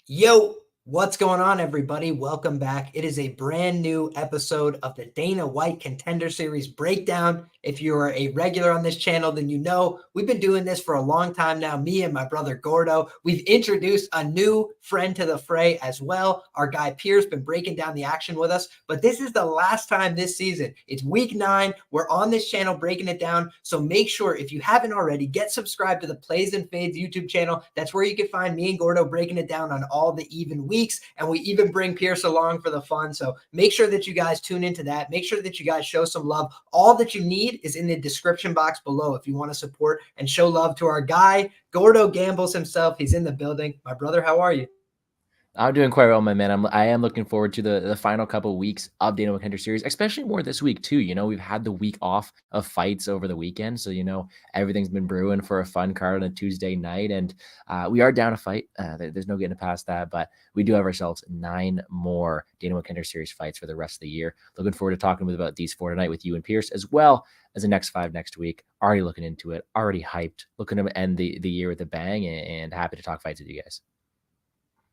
Yo, what's going on, everybody? Welcome back. It is a brand new episode of the Dana White Contender Series breakdown. If you are a regular on this channel, then you know we've been doing this for a long time now, me and my brother Gordo. We've introduced a new friend to the fray as well. Our guy Pierce been breaking down the action with us, but this is the last time this season. It's week 9. We're on this channel breaking it down, so make sure, if you haven't already, get subscribed to the Plays and Fades YouTube channel. That's where you can find me and Gordo breaking it down on all the even weeks, and we even bring Pierce along for the fun. So make sure that you guys tune into that. Make sure that you guys show some love. All that you need is in the description box below if you want to support and show love to our guy Gordo Gambles himself. He's in the building. My brother, how are you? I'm doing quite well, my man. I am looking forward to the final couple of weeks of Dana White Contender Series, especially more this week too. We've had the week off of fights over the weekend, so everything's been brewing for a fun card on a Tuesday night, and we are down a fight. There's no getting past that, but we do have ourselves 9 more Dana White Contender Series fights for the rest of the year. Looking forward to talking about these 4 tonight with you and Pierce, as well as the next 5 next week. Already looking into it, already hyped, looking to end the year with a bang, and happy to talk fights with you guys.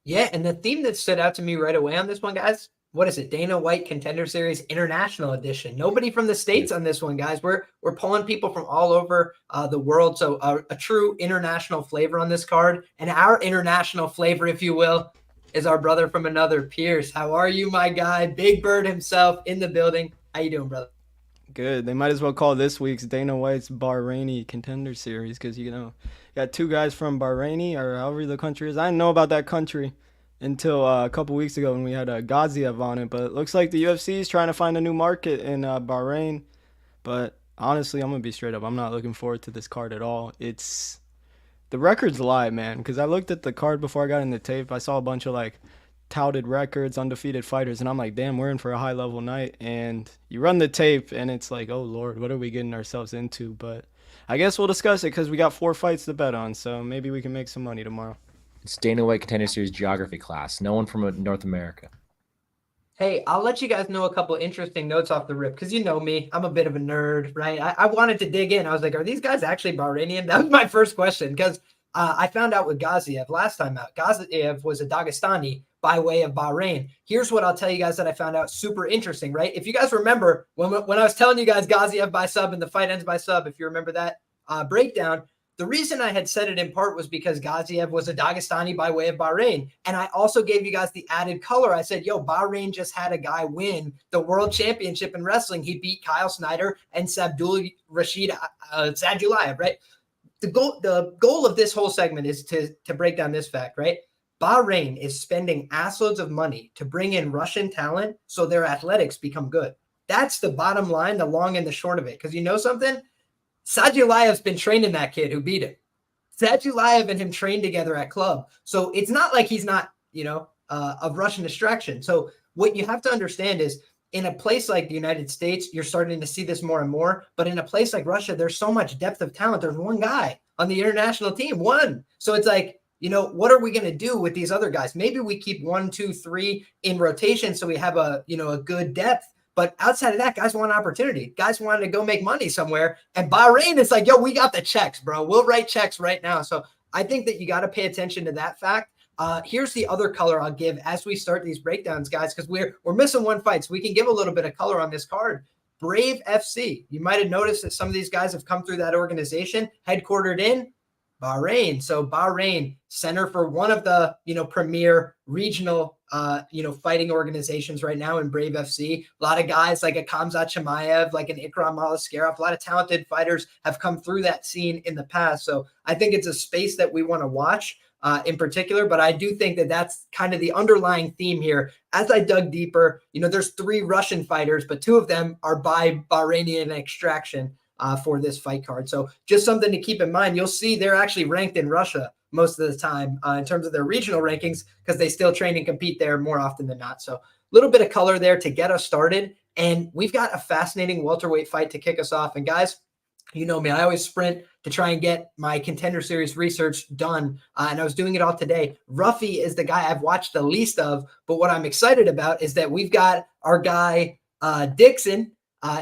Yeah, and the theme that stood out to me right away on this one, guys, what is it? Dana White Contender Series International Edition. Nobody from the States on this one, guys. We're pulling people from all over the world. So a true international flavor on this card. And our international flavor, if you will, is our brother from another, Pierce. How are you, my guy? Big Bird himself in the building. How you doing, brother? Good. They might as well call this week's Dana White's Bahraini Contender Series because, got 2 guys from Bahraini or however the country is. I didn't know about that country until a couple weeks ago when we had Gadzhiyasulov on it. But it looks like the UFC is trying to find a new market in Bahrain. But honestly, I'm going to be straight up. I'm not looking forward to this card at all. The records lie, man, because I looked at the card before I got in the tape. I saw a bunch of touted records, undefeated fighters, and I'm like, damn, we're in for a high level night. And you run the tape and it's like, oh Lord, what are we getting ourselves into? But I guess we'll discuss it because we got 4 fights to bet on, so maybe we can make some money tomorrow. It's Dana White Contender Series geography class. No one from North America. Hey, I'll let you guys know a couple interesting notes off the rip because you know me, I'm a bit of a nerd, right? I wanted to dig in. I was like, are these guys actually Bahrainian? That was my first question because I found out with Gadzhiyasulov last time out. Gadzhiyasulov was a Dagestani by way of Bahrain. Here's what I'll tell you guys that I found out super interesting, right? If you guys remember when I was telling you guys Gadzhiyasulov by sub and the fight ends by sub, if you remember that breakdown, the reason I had said it in part was because Gadzhiyasulov was a Dagestani by way of Bahrain. And I also gave you guys the added color. I said, yo, Bahrain just had a guy win the world championship in wrestling. He beat Kyle Snyder and Sabdul Rashid Sadulayev, right? The goal of this whole segment is to break down this fact, right? Bahrain is spending assloads of money to bring in Russian talent so their athletics become good. That's the bottom line, the long and the short of it. Because you know something? Sadulayev's been training that kid who beat him. Sadulayev and him trained together at club. So it's not like he's not, of Russian extraction. So what you have to understand is in a place like the United States, you're starting to see this more and more. But in a place like Russia, there's so much depth of talent. There's one guy on the international team, one. So it's like, what are we going to do with these other guys? Maybe we keep 1, 2, 3 in rotation so we have a good depth. But outside of that, guys want opportunity. Guys wanted to go make money somewhere. And Bahrain is like, yo, we got the checks, bro. We'll write checks right now. So I think that you got to pay attention to that fact. Here's the other color I'll give as we start these breakdowns, guys, because we're missing one fight. So we can give a little bit of color on this card. Brave FC. You might have noticed that some of these guys have come through that organization, headquartered in Bahrain. So Bahrain, center for one of the, premier regional, fighting organizations right now in Brave FC. A lot of guys like a Khamzat Chimaev, like an Ikram Malaskarov, a lot of talented fighters have come through that scene in the past. So I think it's a space that we want to watch in particular, but I do think that that's kind of the underlying theme here. As I dug deeper, there's 3 Russian fighters, but 2 of them are by Bahrainian extraction. For this fight card. So just something to keep in mind. You'll see they're actually ranked in Russia most of the time in terms of their regional rankings because they still train and compete there more often than not. So a little bit of color there to get us started. And we've got a fascinating welterweight fight to kick us off. And guys, you know me, I always sprint to try and get my Contender Series research done. And I was doing it all today. Ruffy is the guy I've watched the least of. But what I'm excited about is that we've got our guy Dixon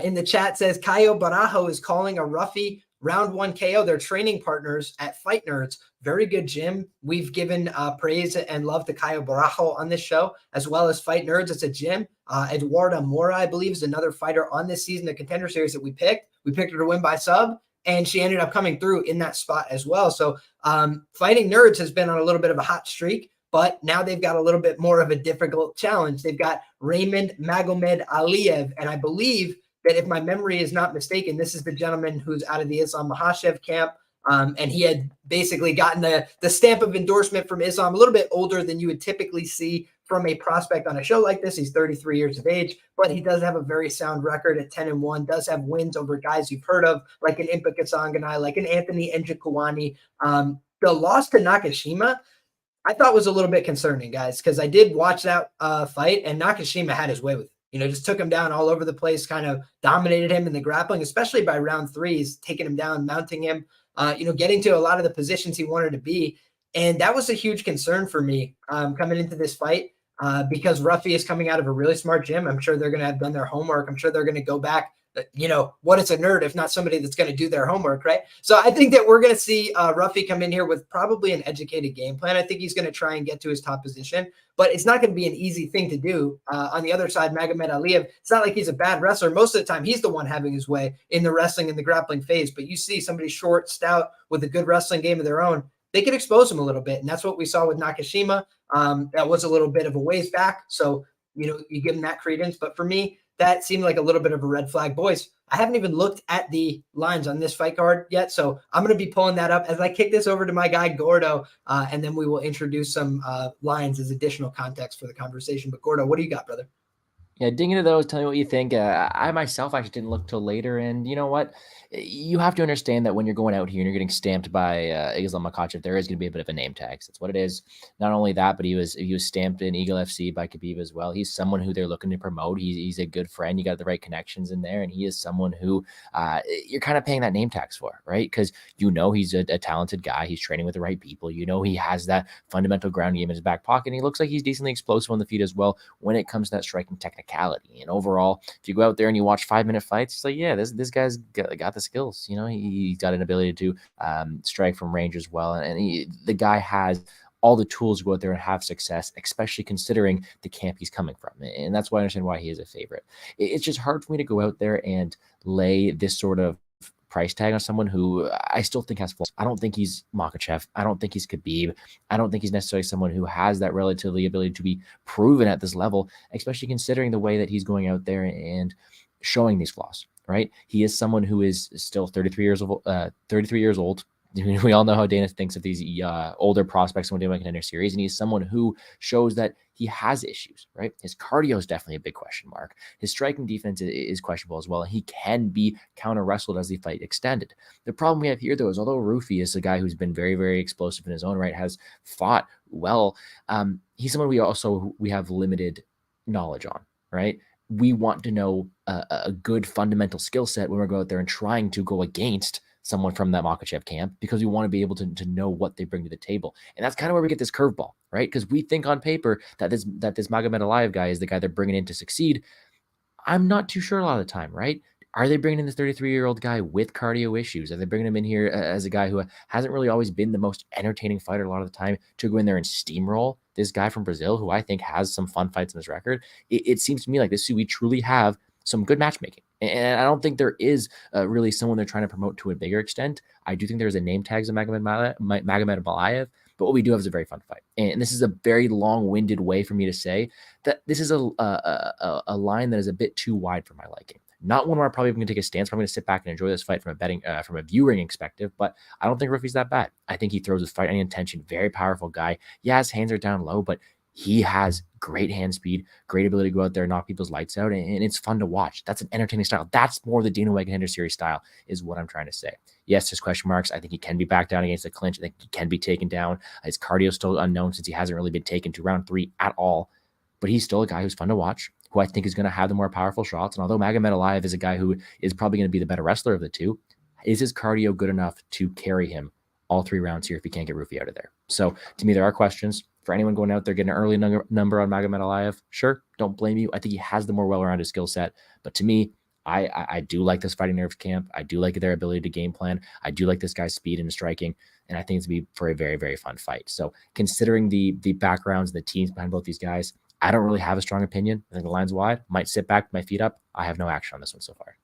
in the chat says Caio Barajo is calling a Ruffy round 1 KO. They're training partners at Fight Nerds. Very good gym. We've given praise and love to Caio Barajo on this show, as well as Fight Nerds. It's a gym. Eduardo Mora, I believe, is another fighter on this season, the Contender Series that we picked. We picked her to win by sub, and she ended up coming through in that spot as well. So Fighting Nerds has been on a little bit of a hot streak, but now they've got a little bit more of a difficult challenge. They've got Raimond Magomedaliev, and I believe that if my memory is not mistaken, this is the gentleman who's out of the Islam Makhachev camp. And he had basically gotten the stamp of endorsement from Islam, a little bit older than you would typically see from a prospect on a show like this. He's 33 years of age, but he does have a very sound record at 10-1, does have wins over guys you've heard of, like an Impa Kasanganai, like an Anthony Njokuani. The loss to Nakashima, I thought was a little bit concerning, guys, because I did watch that fight, and Nakashima had his way with it. Just took him down all over the place, kind of dominated him in the grappling, especially by round 3. He's taking him down, mounting him, getting to a lot of the positions he wanted to be. And that was a huge concern for me coming into this fight because Ruffy is coming out of a really smart gym. I'm sure they're going to have done their homework. I'm sure they're going to go back. What is a nerd if not somebody that's going to do their homework, right? So I think that we're going to see Ruffy come in here with probably an educated game plan. I think he's going to try and get to his top position, but it's not going to be an easy thing to do. On the other side, Magomedaliev, it's not like he's a bad wrestler. Most of the time, he's the one having his way in the wrestling and the grappling phase. But you see somebody short, stout, with a good wrestling game of their own, they can expose him a little bit. And that's what we saw with Nakashima. That was a little bit of a ways back. So, you give him that credence. But for me, that seemed like a little bit of a red flag. Boys, I haven't even looked at the lines on this fight card yet, so I'm going to be pulling that up as I kick this over to my guy, Gordo, and then we will introduce some lines as additional context for the conversation. But, Gordo, what do you got, brother? Yeah, dig into those. Tell me what you think. I myself actually didn't look till later, and you know what? You have to understand that when you're going out here and you're getting stamped by Islam Makhachev, there is going to be a bit of a name tag. That's what it is. Not only that, but he was stamped in Eagle FC by Khabib as well. He's someone who they're looking to promote. He's a good friend. You got the right connections in there, and he is someone who you're kind of paying that name tags for, right? Because he's a talented guy. He's training with the right people. He has that fundamental ground game in his back pocket, and he looks like he's decently explosive on the feet as well when it comes to that striking technique. And overall, if you go out there and you watch 5-minute fights, it's like, yeah, this guy's got the skills. He's got an ability to strike from range as well. And the guy has all the tools to go out there and have success, especially considering the camp he's coming from. And that's why I understand why he is a favorite. It's just hard for me to go out there and lay this sort of price tag on someone who I still think has flaws. I don't think he's Makhachev. I don't think he's Khabib. I don't think he's necessarily someone who has that relatively ability to be proven at this level, especially considering the way that he's going out there and showing these flaws, right? He is someone who is still 33 years old. We all know how Dana thinks of these older prospects when doing a Contender Series, and he's someone who shows that he has issues, right? His cardio is definitely a big question mark. His striking defense is questionable as well, and he can be counter-wrestled as the fight extended. The problem we have here, though, is although Ruffy is a guy who's been very, very explosive in his own right, has fought well, he's someone we have limited knowledge on, right? We want to know a good fundamental skill set when we're going out there and trying to go against someone from that Makhachev camp, because we want to be able to know what they bring to the table. And that's kind of where we get this curveball, right? Because we think on paper that this Magomedaliev guy is the guy they're bringing in to succeed. I'm not too sure a lot of the time, right? Are they bringing in this 33-year-old guy with cardio issues? Are they bringing him in here as a guy who hasn't really always been the most entertaining fighter a lot of the time to go in there and steamroll this guy from Brazil, who I think has some fun fights in his record? It seems to me like this, we truly have some good matchmaking. And I don't think there is really someone they're trying to promote to a bigger extent. I do think there's a name tags of Magomedaliev, but what we do have is a very fun fight. And this is a very long-winded way for me to say that this is a line that is a bit too wide for my liking. Not one where I'm probably going to take a stance, but I'm going to sit back and enjoy this fight from a viewing perspective. But I don't think Ruffy's that bad. I think he throws his fight any intention. Very powerful guy. Yeah, his hands are down low, but he has great hand speed, great ability to go out there and knock people's lights out, and it's fun to watch. That's an entertaining style. That's more the Dana White Contender Series style, is what I'm trying to say. Yes, there's question marks. I think he can be backed down against the clinch. I think he can be taken down. His cardio is still unknown since he hasn't really been taken to round 3 at all. But he's still a guy who's fun to watch, who I think is going to have the more powerful shots. And although Magomedaliev is a guy who is probably going to be the better wrestler of the two, is his cardio good enough to carry him all 3 rounds here if he can't get Ruffy out of there? So to me, there are questions. For anyone going out there getting an early number on Magomedaliev, sure, don't blame you. I think he has the more well-rounded skill set. But to me, I do like this Fighting Nerves camp. I do like their ability to game plan. I do like this guy's speed and striking. And I think it's going to be for a very, very fun fight. So considering the backgrounds, the teams behind both these guys, I don't really have a strong opinion. I think the line's wide. Might sit back, my feet up. I have no action on this one so far.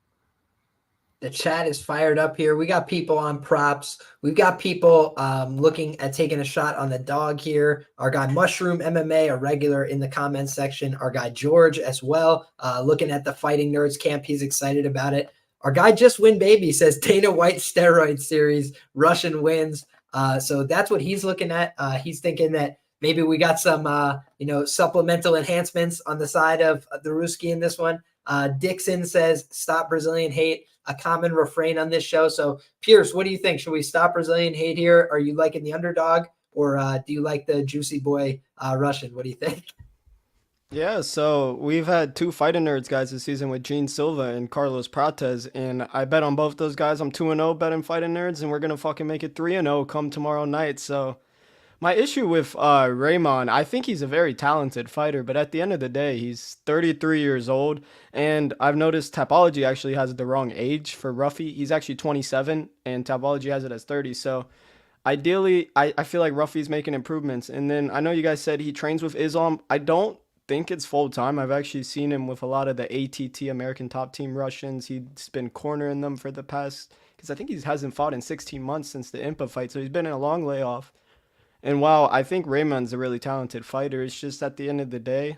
The chat is fired up here. We got people on props. We've got people looking at taking a shot on the dog here. Our guy Mushroom MMA, a regular in the comments section. Our guy George as well, looking at the Fighting Nerds camp. He's excited about it. Our guy Just Win Baby says Dana White steroid series, Russian wins. So that's what he's looking at. He's thinking that maybe we got some, supplemental enhancements on the side of the Ruski in this one. Dixon says, stop Brazilian hate, a common refrain on this show. So, Pierce, what do you think? Should we stop Brazilian hate here? Are you liking the underdog, or do you like the juicy boy Russian? What do you think? Yeah, so we've had 2 Fighting Nerds guys this season with Gene Silva and Carlos Prates, and I bet on both those guys. I'm 2-0 betting Fighting Nerds, and we're going to fucking make it 3-0 come tomorrow night. So my issue with Raimond, I think he's a very talented fighter, but at the end of the day, he's 33 years old, and I've noticed Tapology actually has the wrong age for Ruffy. He's actually 27, and Tapology has it as 30, so ideally, I feel like Ruffy's making improvements. And then I know you guys said he trains with Islam. I don't think it's full time. I've actually seen him with a lot of the ATT American Top Team Russians. He's been cornering them for the past, because I think he hasn't fought in 16 months since the IMPA fight, so he's been in a long layoff. And while I think Raymond's a really talented fighter, it's just at the end of the day,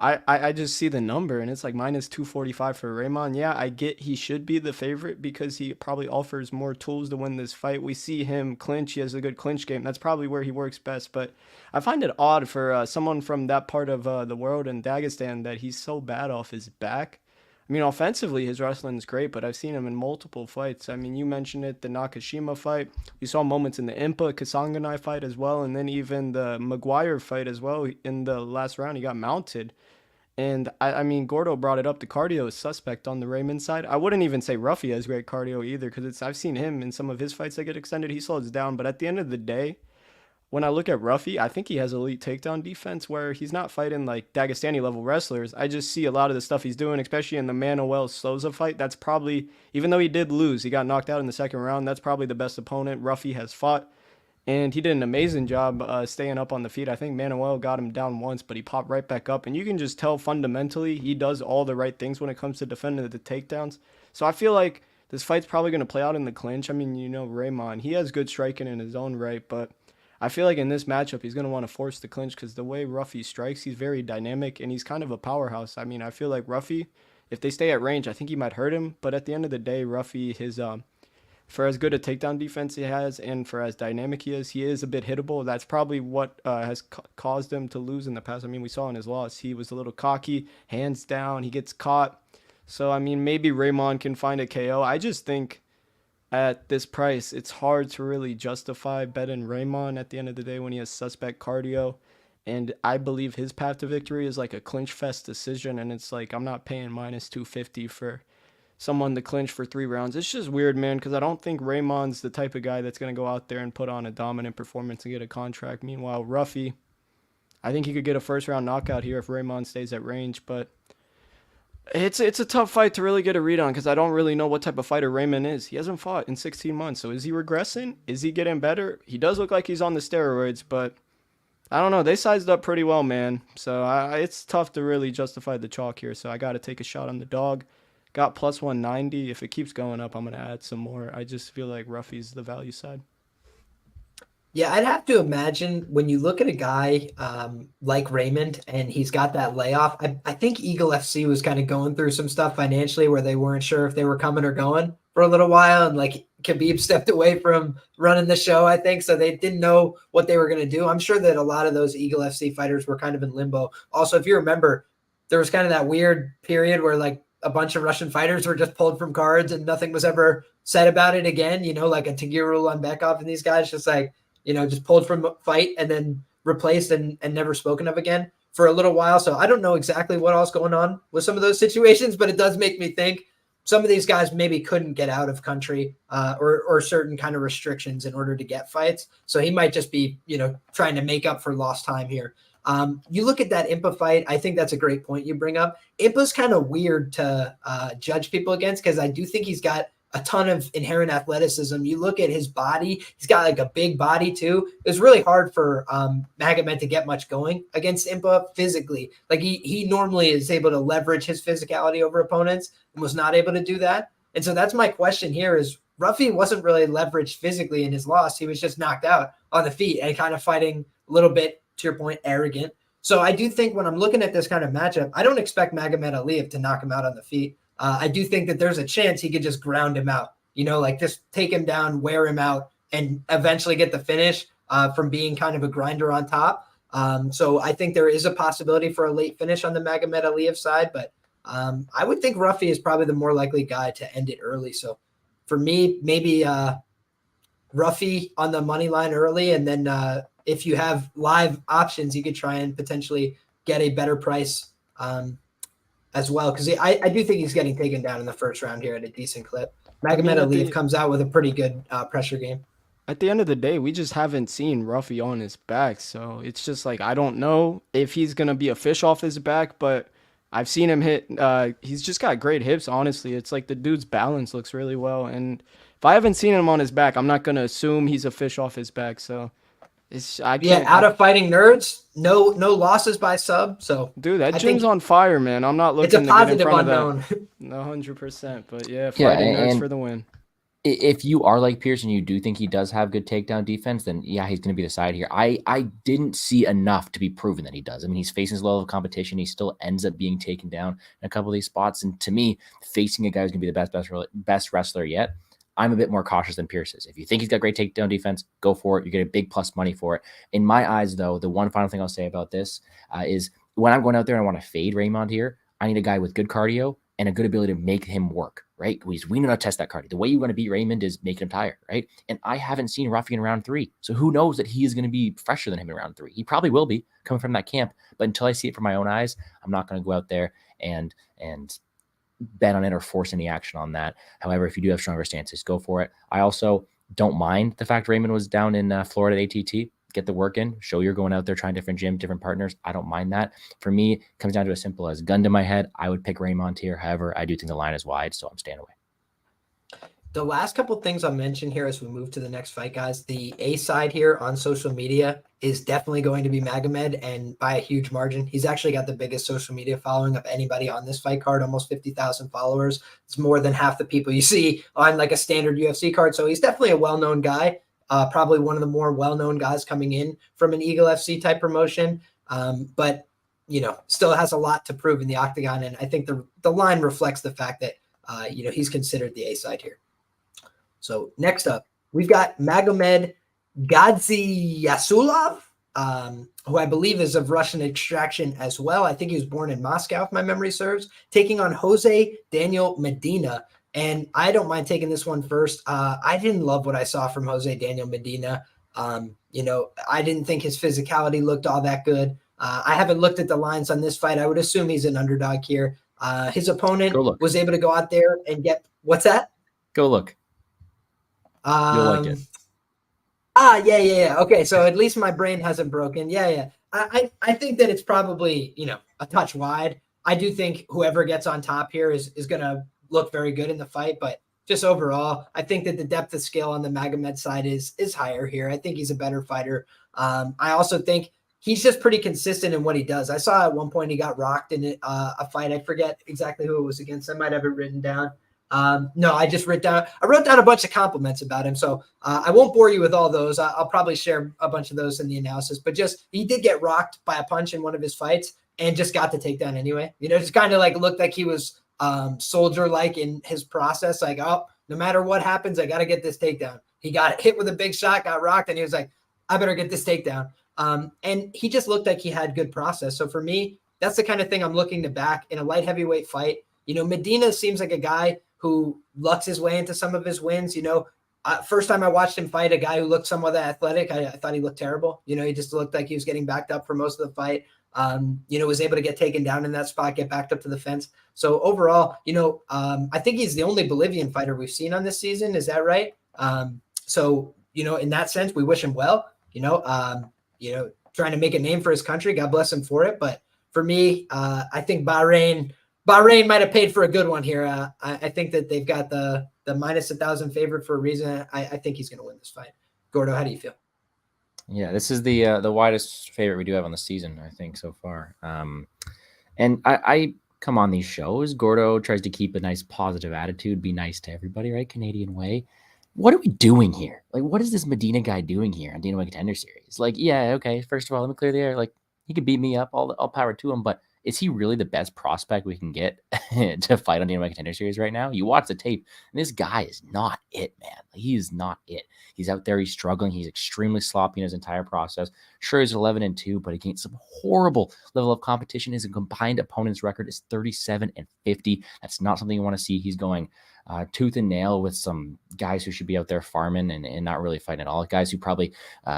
I just see the number and it's like minus 245 for Raimond. Yeah, I get he should be the favorite because he probably offers more tools to win this fight. We see him clinch. He has a good clinch game. That's probably where he works best. But I find it odd for someone from that part of the world in Dagestan that he's so bad off his back. I mean, offensively, his wrestling is great, but I've seen him in multiple fights. I mean, you mentioned it, the Nakashima fight. You saw moments in the Impa Kasanganai fight as well, and then even the Maguire fight as well. In the last round, he got mounted. And, I mean, Gordo brought it up. The cardio is suspect on the Raymond side. I wouldn't even say Ruffy has great cardio either, because I've seen him in some of his fights that get extended. He slows down, but at the end of the day, when I look at Ruffy, I think he has elite takedown defense where he's not fighting like Dagestani level wrestlers. I just see a lot of the stuff he's doing, especially in the Manuel Souza fight. That's probably, even though he did lose, he got knocked out in the second round. That's probably the best opponent Ruffy has fought. And he did an amazing job staying up on the feet. I think Manuel got him down once, but he popped right back up. And you can just tell fundamentally he does all the right things when it comes to defending the takedowns. So I feel like this fight's probably going to play out in the clinch. I mean, Raimond, he has good striking in his own right, but I feel like in this matchup, he's going to want to force the clinch because the way Ruffy strikes, he's very dynamic and he's kind of a powerhouse. I mean, I feel like Ruffy, if they stay at range, I think he might hurt him. But at the end of the day, Ruffy, for as good a takedown defense he has and for as dynamic he is a bit hittable. That's probably what has caused him to lose in the past. I mean, we saw in his loss, he was a little cocky, hands down, he gets caught. So, I mean, maybe Raimond can find a KO. I just think at this price, it's hard to really justify betting Raimond at the end of the day when he has suspect cardio. And I believe his path to victory is like a clinch fest decision. And it's like, I'm not paying minus 250 for someone to clinch for 3 rounds. It's just weird, man, because I don't think Raymond's the type of guy that's going to go out there and put on a dominant performance and get a contract. Meanwhile, Ruffy, I think he could get a first round knockout here if Raimond stays at range. But it's a tough fight to really get a read on because I don't really know what type of fighter Raymond is. He hasn't fought in 16 months. So is he regressing? Is he getting better? He does look like he's on the steroids, but I don't know. They sized up pretty well, man. So it's tough to really justify the chalk here. So I got to take a shot on the dog. Got plus 190. If it keeps going up, I'm going to add some more. I just feel like Ruffy's the value side. Yeah, I'd have to imagine when you look at a guy like Raymond and he's got that layoff, I think Eagle FC was kind of going through some stuff financially where they weren't sure if they were coming or going for a little while. And like Khabib stepped away from running the show, I think. So they didn't know what they were going to do. I'm sure that a lot of those Eagle FC fighters were kind of in limbo. Also, if you remember, there was kind of that weird period where like a bunch of Russian fighters were just pulled from cards and nothing was ever said about it again, like a Tagirul Ulanbekov and these guys just like, just pulled from a fight and then replaced and never spoken of again for a little while. So I don't know exactly what else going on with some of those situations, but it does make me think some of these guys maybe couldn't get out of country or certain kind of restrictions in order to get fights. So he might just be, trying to make up for lost time here. You look at that Impa fight. I think that's a great point you bring up. Impa's kind of weird to judge people against because I do think he's got a ton of inherent athleticism. You look at his body, he's got like a big body too. It was really hard for Magomed to get much going against Impa physically. Like he normally is able to leverage his physicality over opponents and was not able to do that. And so that's my question here is Ruffy wasn't really leveraged physically in his loss. He was just knocked out on the feet and kind of fighting a little bit, to your point, arrogant. So I do think when I'm looking at this kind of matchup, I don't expect Magomedaliev to knock him out on the feet. I do think that there's a chance he could just ground him out, like just take him down, wear him out, and eventually get the finish from being kind of a grinder on top. So I think there is a possibility for a late finish on the Magomedaliev side, but I would think Ruffy is probably the more likely guy to end it early. So for me, maybe Ruffy on the money line early, and then if you have live options, you could try and potentially get a better price as well, because I do think he's getting taken down in the first round here at a decent clip. Magomedaliev comes out with a pretty good pressure game. At the end of the day, we just haven't seen Ruffy on his back, so it's just like I don't know if he's going to be a fish off his back, but I've seen him hit. He's just got great hips, honestly. It's like the dude's balance looks really well, and if I haven't seen him on his back, I'm not going to assume he's a fish off his back, so... out of fighting nerds, no losses by sub. So, dude, that gym's on fire, man. I'm not looking. It's a positive to get in front unknown. Of that. 100%. But fighting nerds for the win. If you are like Pierce and you do think he does have good takedown defense, then yeah, he's going to be the side here. I didn't see enough to be proven that he does. I mean, he's facing his level of competition. He still ends up being taken down in a couple of these spots. And to me, facing a guy who's going to be the best wrestler yet, I'm a bit more cautious than Pierce is. If you think he's got great takedown defense, go for it. You get a big plus money for it. In my eyes, though, the one final thing I'll say about this is when I'm going out there and I want to fade Raimond here, I need a guy with good cardio and a good ability to make him work, right? We know how to test that cardio. The way you want to beat Raimond is making him tired, right? And I haven't seen Ruffy in round 3. So who knows that he is going to be fresher than him in round 3. He probably will be coming from that camp. But until I see it from my own eyes, I'm not going to go out there and bet on it or force any action on that. However, if you do have stronger stances, go for it. I also don't mind the fact Raimond was down in Florida at ATT. Get the work in. Show you're going out there trying different gyms, different partners. I don't mind that. For me, it comes down to as simple as gun to my head. I would pick Raimond here. However, I do think the line is wide, so I'm staying away. The last couple things I'll mention here as we move to the next fight, guys, the A side here on social media is definitely going to be Magomed, and by a huge margin. He's actually got the biggest social media following of anybody on this fight card, almost 50,000 followers. It's more than half the people you see on like a standard UFC card. So he's definitely a well-known guy, probably one of the more well-known guys coming in from an Eagle FC type promotion. But, still has a lot to prove in the octagon. And I think the line reflects the fact that, he's considered the A side here. So next up, we've got Magomed Gadzhiyasulov, who I believe is of Russian extraction as well. I think he was born in Moscow, if my memory serves, taking on José Daniel Medina. And I don't mind taking this one first. I didn't love what I saw from José Daniel Medina. I didn't think his physicality looked all that good. I haven't looked at the lines on this fight. I would assume he's an underdog here. His opponent was able to go out there and get – what's that? Go look. You'll like it. Yeah. Okay, so at least my brain hasn't broken. Yeah. I think that it's probably, a touch wide. I do think whoever gets on top here is going to look very good in the fight, but just overall, I think that the depth of skill on the Magomed side is higher here. I think he's a better fighter. I also think he's just pretty consistent in what he does. I saw at one point he got rocked in a fight. I forget exactly who it was against. I might have it written down. No, I wrote down a bunch of compliments about him. So I won't bore you with all those. I'll probably share a bunch of those in the analysis, but just, he did get rocked by a punch in one of his fights and just got the takedown anyway. Just kind of like looked like he was soldier-like in his process. Like, oh, no matter what happens, I got to get this takedown. He got hit with a big shot, got rocked, and he was like, I better get this takedown. And he just looked like he had good process. So for me, that's the kind of thing I'm looking to back in a light heavyweight fight. Medina seems like a guy who lucks his way into some of his wins. First time I watched him fight a guy who looked somewhat athletic, I thought he looked terrible. He just looked like he was getting backed up for most of the fight. Was able to get taken down in that spot, get backed up to the fence. So overall, I think he's the only Bolivian fighter we've seen on this season. Is that right? So in that sense, we wish him well. Trying to make a name for his country. God bless him for it. But for me, I think Bahrain might have paid for a good one here. I think that they've got the minus 1,000 favorite for a reason. I think he's going to win this fight. Gordo, how do you feel? Yeah, this is the widest favorite we do have on the season, I think, so far. And I come on these shows. Gordo tries to keep a nice positive attitude, be nice to everybody, right? Canadian way. What are we doing here? Like, what is this Medina guy doing here on Dana White Contender Series? Like, yeah, okay. First of all, let me clear the air. Like, he could beat me up. All power to him. But is he really the best prospect we can get to fight on Dana White Contender Series right now? You watch the tape, and this guy is not it, man. Like, he is not it. He's out there. He's struggling. He's extremely sloppy in his entire process. Sure, he's 11-2, but against some horrible level of competition. His combined opponent's record is 37-50. That's not something you want to see. He's going tooth and nail with some guys who should be out there farming and not really fighting at all. Guys who probably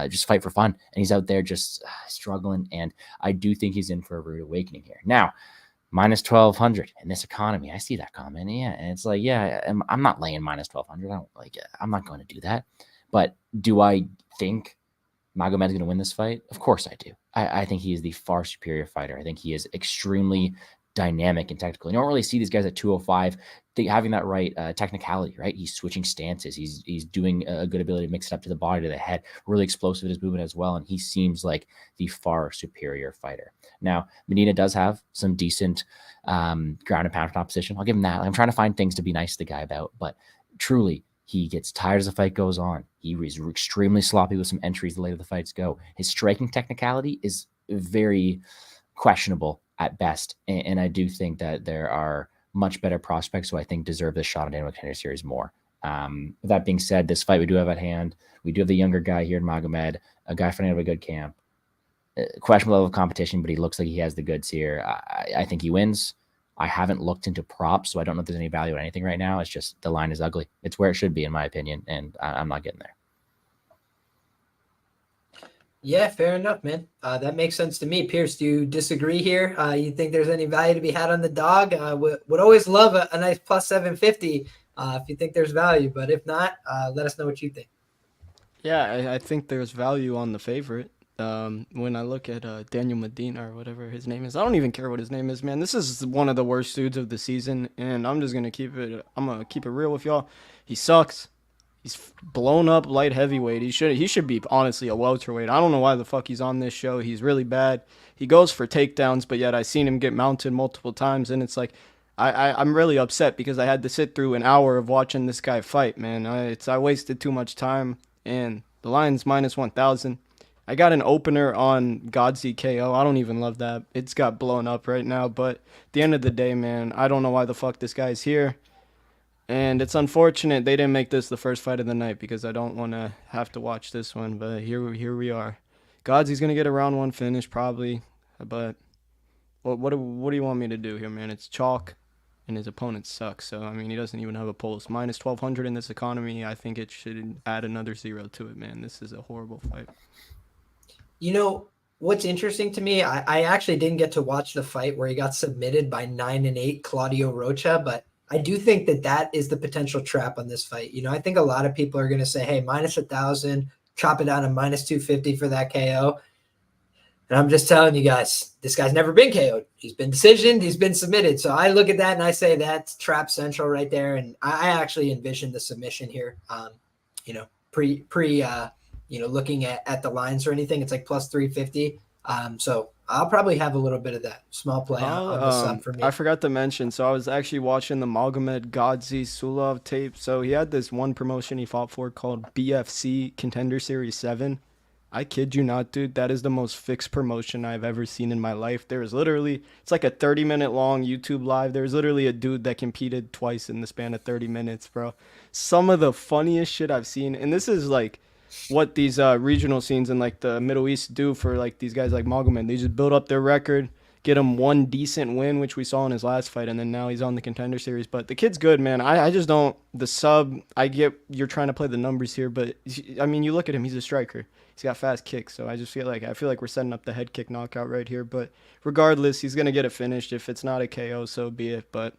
just fight for fun. And he's out there just struggling. And I do think he's in for a rude awakening here. Now, minus 1,200 in this economy. I see that comment. Yeah. And it's like, yeah, I'm not laying minus 1,200. I'm not going to do that. But do I think Magomed's going to win this fight? Of course I do. I think he is the far superior fighter. I think he is extremely dynamic and technical. You don't really see these guys at 205 having that right technicality, right? He's switching stances. He's doing a good ability to mix it up to the body, to the head, really explosive in his movement as well. And he seems like the far superior fighter. Now, Medina does have some decent ground and pound opposition. I'll give him that. I'm trying to find things to be nice to the guy about, but truly, he gets tired as the fight goes on. He is extremely sloppy with some entries the later the fights go. His striking technicality is very questionable at best. And I do think that there are much better prospects who I think deserve this shot on Dana White Contender Series more. With that being said, this fight we do have at hand. We do have the younger guy here in Magomed, a guy fighting out of a good camp. Questionable level of competition, but he looks like he has the goods here. I think he wins. I haven't looked into props, so I don't know if there's any value in anything right now. It's just the line is ugly. It's where it should be, in my opinion, and I'm not getting there. Yeah, fair enough, man. That makes sense to me. Pierce, do you disagree here? You think there's any value to be had on the dog? Would always love a nice plus 750 if you think there's value, but if not, let us know what you think. Yeah, I think there's value on the favorite. When I look at Daniel Medina or whatever his name is, I don't even care what his name is, man. This is one of the worst dudes of the season, and I'm gonna keep it real with y'all. He sucks. He's blown up light heavyweight. He should be honestly a welterweight. I don't know why the fuck he's on this show. He's really bad. He goes for takedowns, but yet I've seen him get mounted multiple times, and it's like I'm really upset because I had to sit through an hour of watching this guy fight, man. I wasted too much time, and the line's minus 1,000. I got an opener on Gadzhiyasulov. I don't even love that. It's got blown up right now, but at the end of the day, man, I don't know why the fuck this guy's here. And it's unfortunate they didn't make this the first fight of the night because I don't want to have to watch this one, but here we are. Gadzhi's going to get a round one finish probably, but what do you want me to do here, man? It's chalk, and his opponent sucks. So, I mean, he doesn't even have a pulse. Minus 1,200 in this economy, I think it should add another zero to it, man. This is a horrible fight. What's interesting to me, I actually didn't get to watch the fight where he got submitted by 9-8 Claudio Rocha, but I do think that is the potential trap on this fight. I think a lot of people are going to say, hey, minus 1,000, chop it down to minus 250 for that KO. And I'm just telling you guys, this guy's never been KO'd. He's been decisioned. He's been submitted. So I look at that and I say that's trap central right there. And I actually envision the submission here. Looking at the lines or anything, it's like plus 350. So I'll probably have a little bit of that small play on the sub for me. I forgot to mention, so I was actually watching the Magomed Gadzhiyasulov tape. So he had this one promotion he fought for called BFC Contender Series 7. I kid you not, dude. That is the most fixed promotion I've ever seen in my life. There is literally, it's like a 30-minute long YouTube live. There's literally a dude that competed twice in the span of 30 minutes, bro. Some of the funniest shit I've seen. And this is like what these regional scenes in like the Middle East do for like these guys like Magomed. They just build up their record, get him one decent win, which we saw in his last fight, and then now he's on the Contender Series. But the kid's good, man. I just don't the sub. I get you're trying to play the numbers here, but I mean, you look at him; he's a striker. He's got fast kicks, so I feel like we're setting up the head kick knockout right here. But regardless, he's gonna get it finished. If it's not a KO, so be it. But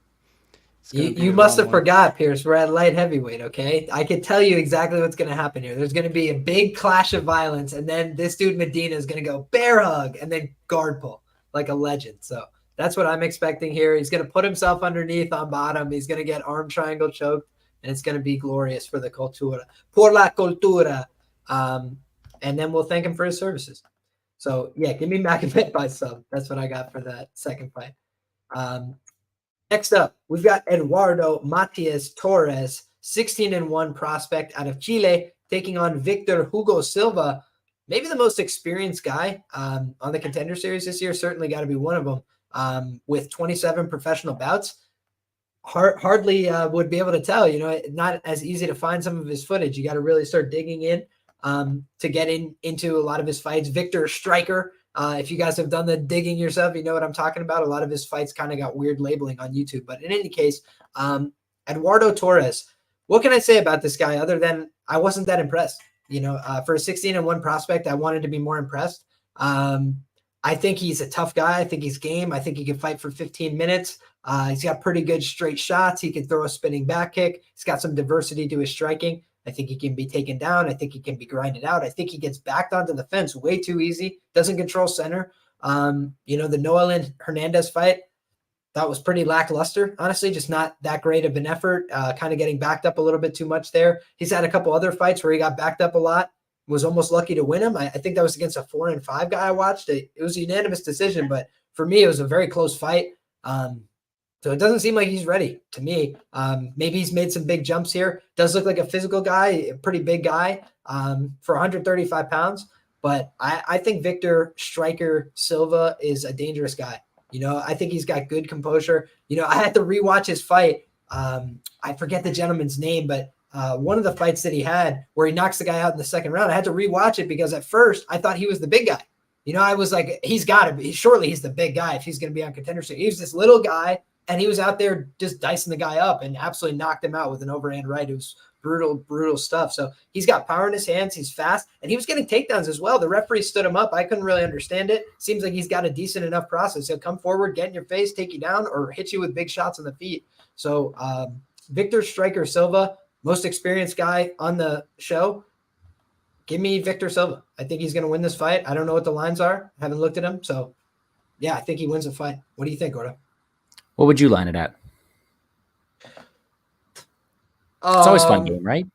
you must have forgot, Pierce. We're at light heavyweight, okay? I can tell you exactly what's going to happen here. There's going to be a big clash of violence, and then this dude Medina is going to go bear hug and then guard pull like a legend. So that's what I'm expecting here. He's going to put himself underneath on bottom. He's going to get arm triangle choked, and it's going to be glorious for the cultura. Por la cultura. And then we'll thank him for his services. So, yeah, give me Magomed by sub. That's what I got for that second fight. Next up, we've got Eduardo Matias Torres, 16-1 prospect out of Chile, taking on Victor Hugo Silva, maybe the most experienced guy on the Contender Series this year. Certainly got to be one of them, with 27 professional bouts. Hardly would be able to tell, not as easy to find some of his footage. You got to really start digging in to get into a lot of his fights. Victor Striker. If you guys have done the digging yourself, you know what I'm talking about. A lot of his fights kind of got weird labeling on YouTube. But in any case, Eduardo Torres, what can I say about this guy other than I wasn't that impressed? For a 16-1 prospect, I wanted to be more impressed. I think he's a tough guy. I think he's game. I think he can fight for 15 minutes. He's got pretty good straight shots. He can throw a spinning back kick. He's got some diversity to his striking. I think he can be taken down. I think he can be grinded out. I think he gets backed onto the fence way too easy. Doesn't control center. The Noel Hernandez fight, that was pretty lackluster. Honestly, just not that great of an effort. Kind of getting backed up a little bit too much there. He's had a couple other fights where he got backed up a lot. Was almost lucky to win him. I think that was against a 4-5 guy I watched. It was a unanimous decision, but for me, it was a very close fight. So it doesn't seem like he's ready to me. Maybe he's made some big jumps here. Does look like a physical guy, a pretty big guy for 135 pounds. But I think Victor Striker Silva is a dangerous guy. I think he's got good composure. I had to rewatch his fight. I forget the gentleman's name, but one of the fights that he had where he knocks the guy out in the second round, I had to rewatch it because at first I thought he was the big guy. I was like, he's got to be. Surely he's the big guy if he's going to be on Contender Series. He was this little guy. And he was out there just dicing the guy up and absolutely knocked him out with an overhand right. It was brutal, brutal stuff. So he's got power in his hands. He's fast. And he was getting takedowns as well. The referee stood him up. I couldn't really understand it. Seems like he's got a decent enough process. He'll come forward, get in your face, take you down, or hit you with big shots on the feet. So Victor Striker Silva, most experienced guy on the show. Give me Victor Silva. I think he's going to win this fight. I don't know what the lines are. I haven't looked at him. So, yeah, I think he wins the fight. What do you think, Gordo? What would you line it at? It's always a fun game, right?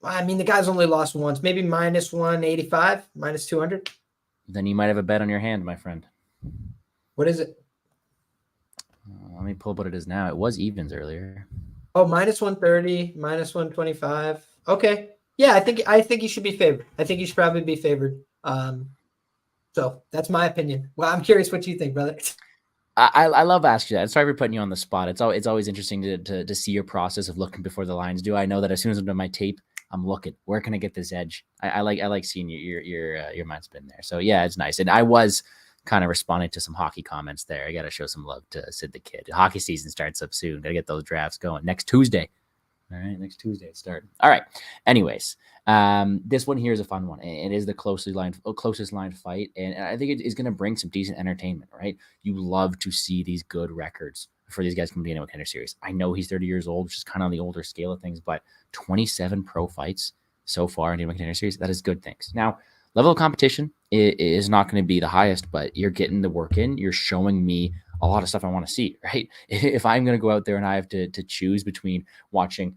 I mean, the guy's only lost once. Maybe minus 185, minus 200. Then you might have a bet on your hand, my friend. What is it? Let me pull up what it is now. It was evens earlier. Oh, minus 130, minus 125. Okay. Yeah, I think you should be favored. I think you should probably be favored. So that's my opinion. Well, I'm curious what you think, brother. I love asking that. Sorry for putting you on the spot. It's always interesting to see your process of looking before the lines do. I know that as soon as I'm done my tape, I'm looking. Where can I get this edge? I like seeing your mind spin there. So yeah, it's nice. And I was kind of responding to some hockey comments there. I got to show some love to Sid the Kid. Hockey season starts up soon. Got to get those drafts going next Tuesday. All right, next Tuesday it started. All right. Anyways, this one here is a fun one. It is the closest line fight, and I think it is going to bring some decent entertainment. Right? You love to see these good records for these guys coming to the Contender Series. I know he's 30 years old, which is kind of on the older scale of things, but 27 pro fights so far in the Contender Series, that is good things. Now, level of competition is not going to be the highest, but you're getting the work in. You're showing me a lot of stuff I want to see, right? If I'm going to go out there and I have to choose between watching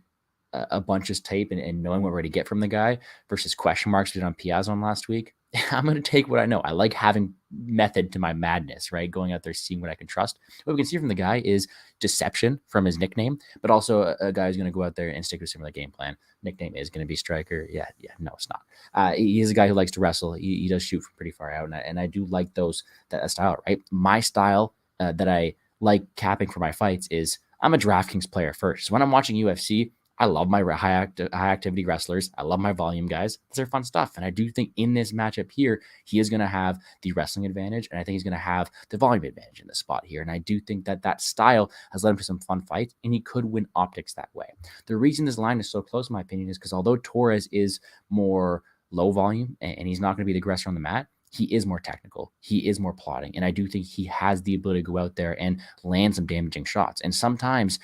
a bunch of tape and knowing what we're going to get from the guy versus question marks we did on Piazon last week, I'm going to take what I know. I like having method to my madness, right? Going out there, seeing what I can trust. What we can see from the guy is deception from his nickname, but also a guy who's going to go out there and stick to a similar game plan. Nickname is going to be Striker. Yeah, no, it's not. He's a guy who likes to wrestle. He does shoot from pretty far out, and I do like that style, right? My style that I like capping for my fights is I'm a DraftKings player first. So when I'm watching UFC, I love my high activity wrestlers. I love my volume guys. These are fun stuff. And I do think in this matchup here, he is going to have the wrestling advantage. And I think he's going to have the volume advantage in this spot here. And I do think that style has led him to some fun fights, and he could win optics that way. The reason this line is so close, in my opinion, is because although Torres is more low volume and he's not going to be the aggressor on the mat, he is more technical. He is more plotting. And I do think he has the ability to go out there and land some damaging shots. And sometimes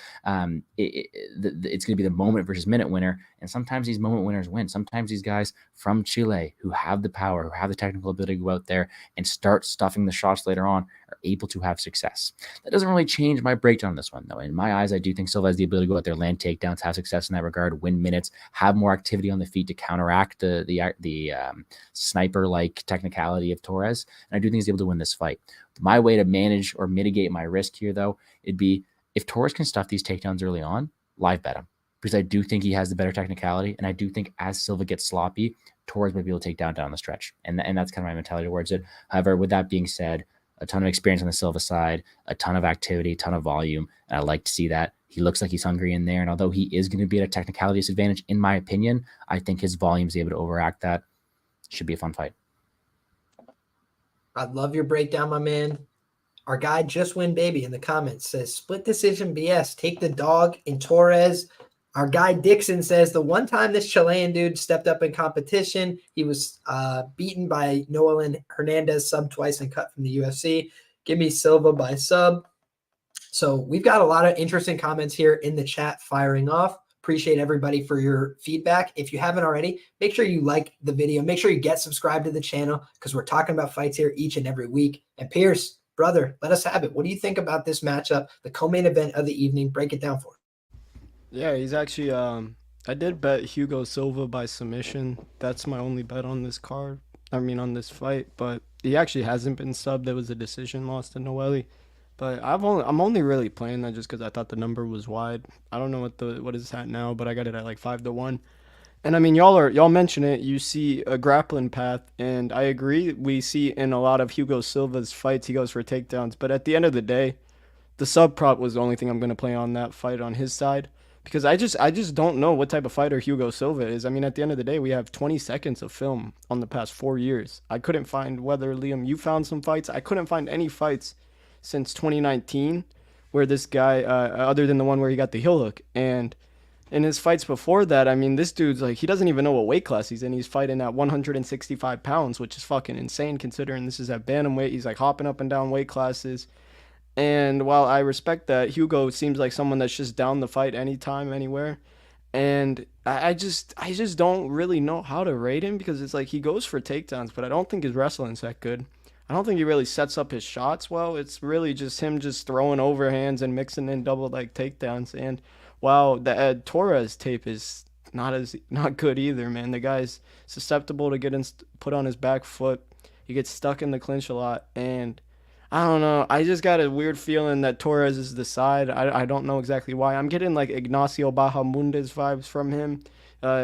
it's going to be the moment versus minute winner. And sometimes these moment winners win. Sometimes these guys from Chile who have the power, who have the technical ability to go out there and start stuffing the shots later on are able to have success. That doesn't really change my breakdown on this one, though. In my eyes, I do think Silva has the ability to go out there, land takedowns, have success in that regard, win minutes, have more activity on the feet to counteract the sniper-like technicality of Torres. And I do think he's able to win this fight. My way to manage or mitigate my risk here, though, it'd be if Torres can stuff these takedowns early on, live bet him. Because I do think he has the better technicality. And I do think as Silva gets sloppy, Torres might be able to take down the stretch. And that's kind of my mentality towards it. However, with that being said, a ton of experience on the Silva side, a ton of activity, ton of volume. And I like to see that. He looks like he's hungry in there. And although he is going to be at a technicality disadvantage, in my opinion, I think his volume is able to overact that. Should be a fun fight. I love your breakdown, my man. Our guy Just Win Baby in the comments says, split decision BS. Take the dog in Torres. Our guy Dixon says, the one time this Chilean dude stepped up in competition, he was beaten by Nolan Hernandez, sub twice and cut from the UFC. Give me Silva by sub. So we've got a lot of interesting comments here in the chat firing off. Appreciate everybody for your feedback. If you haven't already, make sure you like the video. Make sure you get subscribed to the channel because we're talking about fights here each and every week. And Pierce, brother, let us have it. What do you think about this matchup, the co-main event of the evening? Break it down for us. Yeah, he's actually I did bet Hugo Silva by submission. That's my only bet on this card. I mean on this fight, but he actually hasn't been subbed. There was a decision lost to Noelle. But I'm only really playing that just because I thought the number was wide. I don't know what is at now, but I got it at like 5-1. And I mean, y'all mention it. You see a grappling path, and I agree. We see in a lot of Hugo Silva's fights, he goes for takedowns. But at the end of the day, the sub prop was the only thing I'm going to play on that fight on his side because I just don't know what type of fighter Hugo Silva is. I mean, at the end of the day, we have 20 seconds of film on the past 4 years. I couldn't find whether Liam, you found some fights. I couldn't find any fights since 2019 where this guy other than the one where he got the heel hook. And in his fights before that, I mean, this dude's like, he doesn't even know what weight class he's in. He's fighting at 165 pounds, which is fucking insane considering this is at bantamweight. He's like hopping up and down weight classes. And while I respect that, Hugo seems like someone that's just down the fight anytime, anywhere. And I just don't really know how to rate him because it's like he goes for takedowns, but I don't think his wrestling's that good. I don't think he really sets up his shots well. It's really just him just throwing overhands and mixing in double leg takedowns. And while the Torres tape is not good either, man. The guy's susceptible to getting put on his back foot. He gets stuck in the clinch a lot. And I don't know. I just got a weird feeling that Torres is the side. I don't know exactly why. I'm getting like Ignacio Bahamundes vibes from him.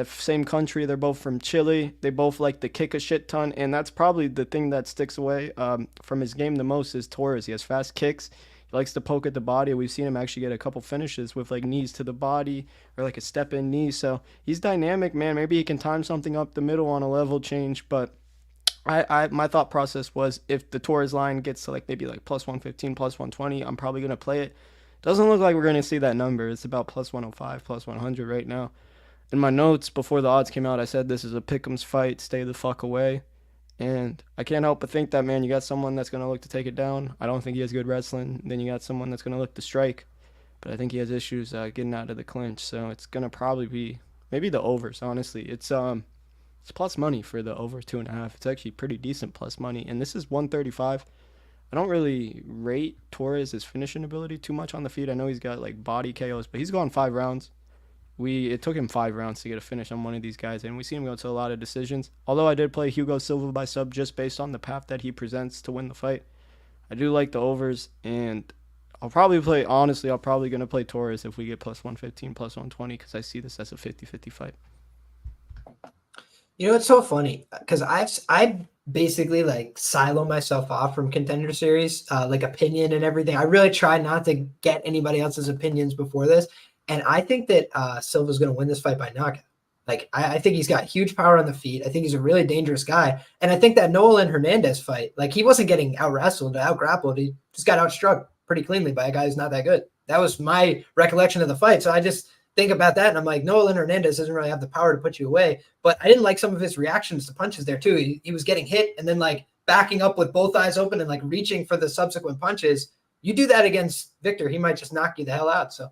Same country, they're both from Chile. They both like to kick a shit ton, and that's probably the thing that sticks away from his game the most is Torres. He has fast kicks. He likes to poke at the body. We've seen him actually get a couple finishes with like knees to the body or like a step-in knee. So he's dynamic, man. Maybe he can time something up the middle on a level change, but my thought process was if the Torres line gets to like maybe like plus 115, plus 120, I'm probably going to play it. Doesn't look like we're going to see that number. It's about plus 105, plus 100 right now. In my notes before the odds came out, I said this is a pick'ems fight, stay the fuck away. And I can't help but think that, man, you got someone that's going to look to take it down. I don't think he has good wrestling. Then you got someone that's going to look to strike. But I think he has issues getting out of the clinch. So it's going to probably be maybe the overs, honestly. It's plus money for the over 2.5. It's actually pretty decent plus money. And this is 135. I don't really rate Torres' finishing ability too much on the feet. I know he's got like body KOs, but he's gone 5 rounds. It took him 5 rounds to get a finish on one of these guys, and we see him go to a lot of decisions. Although I did play Hugo Silva by sub just based on the path that he presents to win the fight. I do like the overs, and I'm probably going to play Torres if we get plus 115, plus 120, because I see this as a 50-50 fight. You know, it's so funny because I basically like silo myself off from Contender Series, like opinion and everything. I really try not to get anybody else's opinions before this. And I think that Silva's going to win this fight by knockout. Like, I think he's got huge power on the feet. I think he's a really dangerous guy. And I think that Nolan Hernandez fight, like, he wasn't getting out-wrestled, out-grappled. He just got outstruck pretty cleanly by a guy who's not that good. That was my recollection of the fight. So I just think about that, and I'm like, Nolan Hernandez doesn't really have the power to put you away. But I didn't like some of his reactions to punches there, too. He was getting hit and then, like, backing up with both eyes open and, like, reaching for the subsequent punches. You do that against Victor, he might just knock you the hell out. So,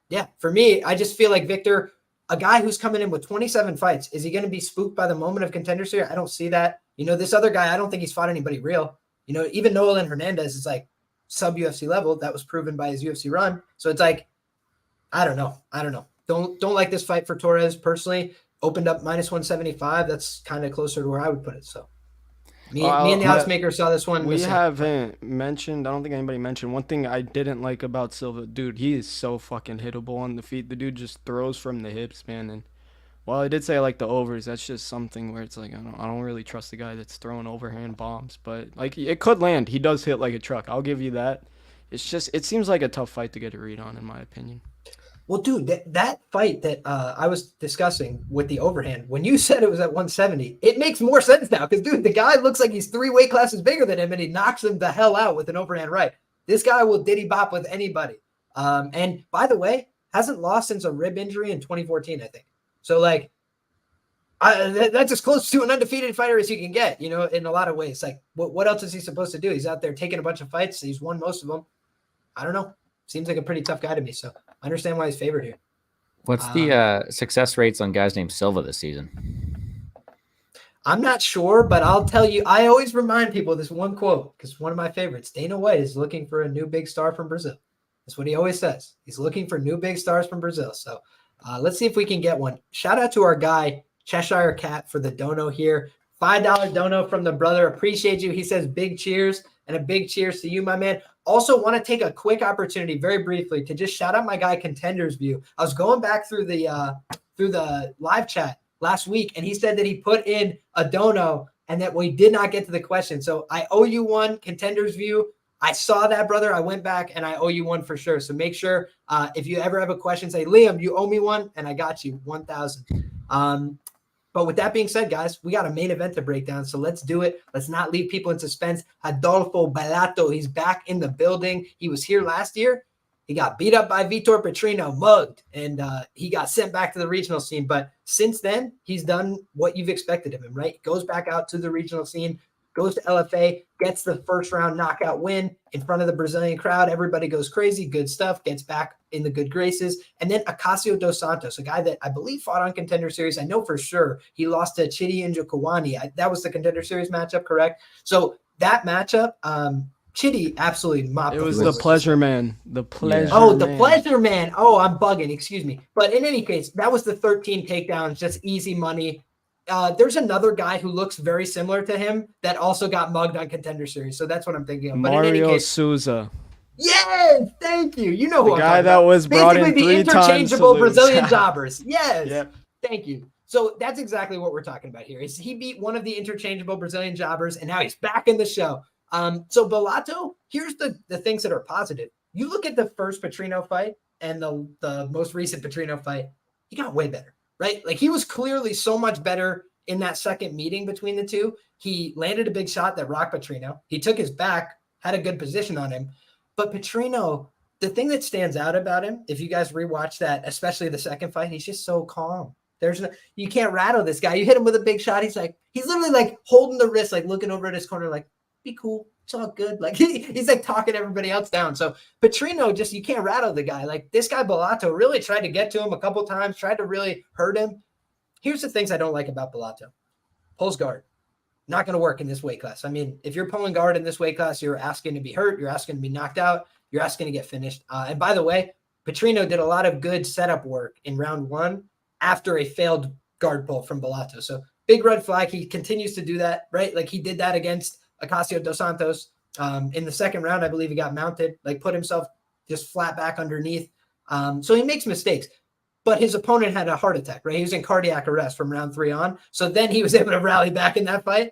yeah, for me, I just feel like Victor – a guy who's coming in with 27 fights, is he going to be spooked by the moment of Contender Series? I don't see that. You know, this other guy, I don't think he's fought anybody real. You know, even Nolan Hernandez is like sub-UFC level. That was proven by his UFC run. So it's like, I don't know. Don't like this fight for Torres personally. Opened up -175. That's kind of closer to where I would put it. So me and the odds maker saw this one. We haven't mentioned, I don't think anybody mentioned, one thing I didn't like about Silva. Dude, he is so fucking hittable on the feet. The dude just throws from the hips, man. And while I did say I like the overs, that's just something where it's like, I don't really trust the guy that's throwing overhand bombs. But, like, it could land. He does hit like a truck. I'll give you that. It's just, it seems like a tough fight to get a read on, in my opinion. Well, dude, that fight that I was discussing with the overhand, when you said it was at 170, it makes more sense now because, dude, the guy looks like he's 3 weight classes bigger than him, and he knocks him the hell out with an overhand right. This guy will diddy bop with anybody. And by the way, hasn't lost since a rib injury in 2014, I think. So, like, that's as close to an undefeated fighter as you can get, you know, in a lot of ways. Like, what else is he supposed to do? He's out there taking a bunch of fights. He's won most of them. I don't know. Seems like a pretty tough guy to me, so I understand why he's favored here. What's the success rates on guys named Silva this season? I'm not sure, but I'll tell you, I always remind people this one quote because one of my favorites, Dana White is looking for a new big star from Brazil. That's what he always says. He's looking for new big stars from Brazil. So let's see if we can get one. Shout out to our guy, Cheshire Cat, for the dono here. $5 dono from the brother. Appreciate you. He says big cheers, and a big cheers to you, my man. Also want to take a quick opportunity very briefly to just shout out my guy Contender's View. I was going back through the live chat last week, and he said that he put in a dono and that we did not get to the question. So I owe you one, Contender's View. I saw that, brother. I went back, and I owe you one for sure. So make sure if you ever have a question, say, Liam, you owe me one, and I got you 1,000. But with that being said, guys, we got a main event to break down, so let's do it. Let's not leave people in suspense. Rodolfo Bellato, he's back in the building. He was here last year. He got beat up by Vitor Petrino, mugged, and he got sent back to the regional scene. But since then, he's done what you've expected of him, right? He goes back out to the regional scene, goes to LFA, gets the first-round knockout win in front of the Brazilian crowd. Everybody goes crazy, good stuff, gets back in the good graces. And then Acacio dos Santos, a guy that I believe fought on Contender Series. I know for sure he lost to Chidi Njokuani. That was the Contender Series matchup, correct? So that matchup, Chidi absolutely mopped. It was the pleasure man. The pleasure man. The pleasure man. Oh, I'm bugging. Excuse me. But in any case, that was the 13 takedowns, just easy money. There's another guy who looks very similar to him that also got mugged on Contender Series. So that's what I'm thinking of. But in any case, Souza. Yes, thank you. You know who the guy that was brought in 3 times. Basically the interchangeable Brazilian jobbers. Yes. Yep. Thank you. So that's exactly what we're talking about here. Is he beat one of the interchangeable Brazilian jobbers, and now he's back in the show. So Bellato, here's the things that are positive. You look at the first Petrino fight and the most recent Petrino fight, he got way better, right? Like, he was clearly so much better in that second meeting between the two. He landed a big shot that rocked Petrino. He took his back, had a good position on him. But Petrino, the thing that stands out about him, if you guys rewatch that, especially the second fight, he's just so calm. You can't rattle this guy. You hit him with a big shot. He's literally like holding the wrist, like looking over at his corner, like, be cool. It's all good. Like he's like talking everybody else down. So Petrino, just, you can't rattle the guy. Like, this guy Bellato really tried to get to him a couple times, tried to really hurt him. Here's the things I don't like about Bellato. Pulls guard. Not going to work in this weight class. I mean, if you're pulling guard in this weight class, you're asking to be hurt. You're asking to be knocked out. You're asking to get finished. And by the way, Petrino did a lot of good setup work in round 1 after a failed guard pull from Bellato. So big red flag. He continues to do that, right? Like, he did that against Acacio dos Santos. In the second round, I believe he got mounted, like put himself just flat back underneath. So he makes mistakes. But his opponent had a heart attack, right? He was in cardiac arrest from round 3 on. So then he was able to rally back in that fight.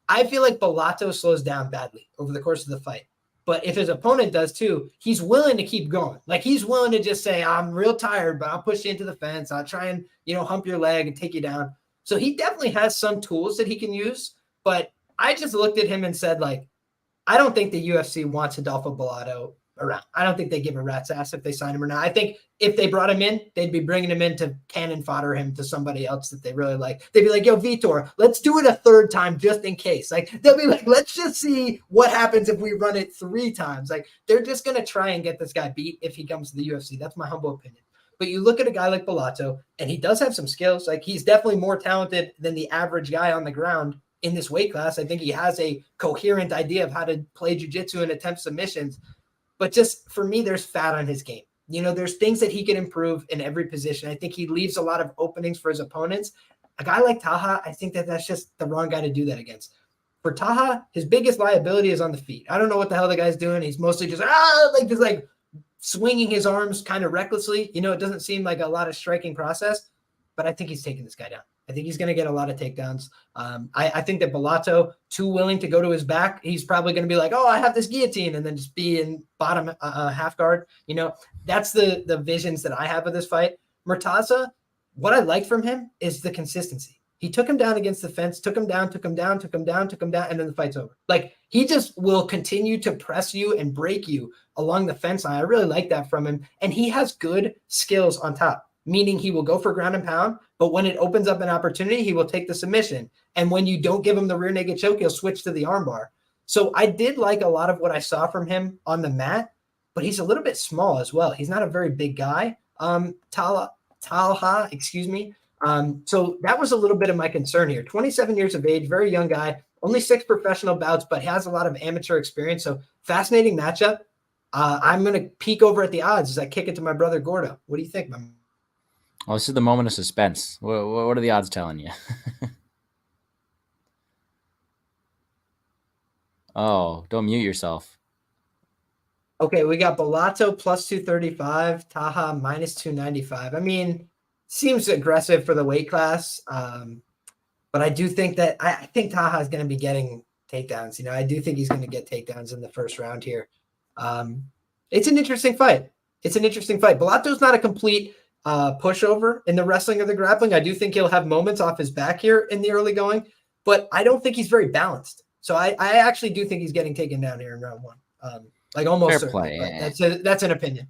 I feel like Bellato slows down badly over the course of the fight. But if his opponent does too, he's willing to keep going. Like he's willing to just say, I'm real tired, but I'll push you into the fence. I'll try and, hump your leg and take you down. So he definitely has some tools that he can use. But I just looked at him and said, like, I don't think the UFC wants Rodolfo Bellato around. I don't think they give a rat's ass if they sign him or not. I think if they brought him in, they'd be bringing him in to cannon fodder him to somebody else that they really like. They'd be like, yo, Vitor, let's do it a third time just in case. Like, they'll be like, let's just see what happens if we run it 3 times. Like, they're just going to try and get this guy beat if he comes to the UFC. That's my humble opinion. But you look at a guy like Bellato, and he does have some skills. Like, he's definitely more talented than the average guy on the ground in this weight class. I think he has a coherent idea of how to play jiu-jitsu and attempt submissions. But just for me, there's fat on his game. There's things that he can improve in every position. I think he leaves a lot of openings for his opponents. A guy like Talha, I think that's just the wrong guy to do that against. For Talha, his biggest liability is on the feet. I don't know what the hell the guy's doing. He's mostly just swinging his arms kind of recklessly. It doesn't seem like a lot of striking process, but I think he's taking this guy down. I think he's going to get a lot of takedowns. I think that Bellato, too willing to go to his back, he's probably going to be like, oh, I have this guillotine, and then just be in bottom half guard. That's the visions that I have of this fight. Murtaza, what I like from him is the consistency. He took him down against the fence, took him down, and then the fight's over. Like, he just will continue to press you and break you along the fence line. I really like that from him. And he has good skills on top, meaning he will go for ground and pound, but when it opens up an opportunity, he will take the submission. And when you don't give him the rear naked choke, he'll switch to the armbar. So I did like a lot of what I saw from him on the mat, but he's a little bit small as well. He's not a very big guy. Talha, excuse me. So that was a little bit of my concern here. 27 years of age, very young guy, only 6 professional bouts, but has a lot of amateur experience. So fascinating matchup. I'm going to peek over at the odds as I kick it to my brother Gordo. What do you think, man? Well, this is the moment of suspense. What are the odds telling you? Oh, don't mute yourself. Okay, we got Bellato plus 235, Talha minus 295. I mean, seems aggressive for the weight class, but I do think that I think Talha is going to be getting takedowns. I do think he's going to get takedowns in the first round here. It's an interesting fight. Bellato's not a complete pushover in the wrestling or the grappling. I do think he'll have moments off his back here in the early going, but I don't think he's very balanced. So I actually do think he's getting taken down here in round 1. Like almost fair play. That's an opinion.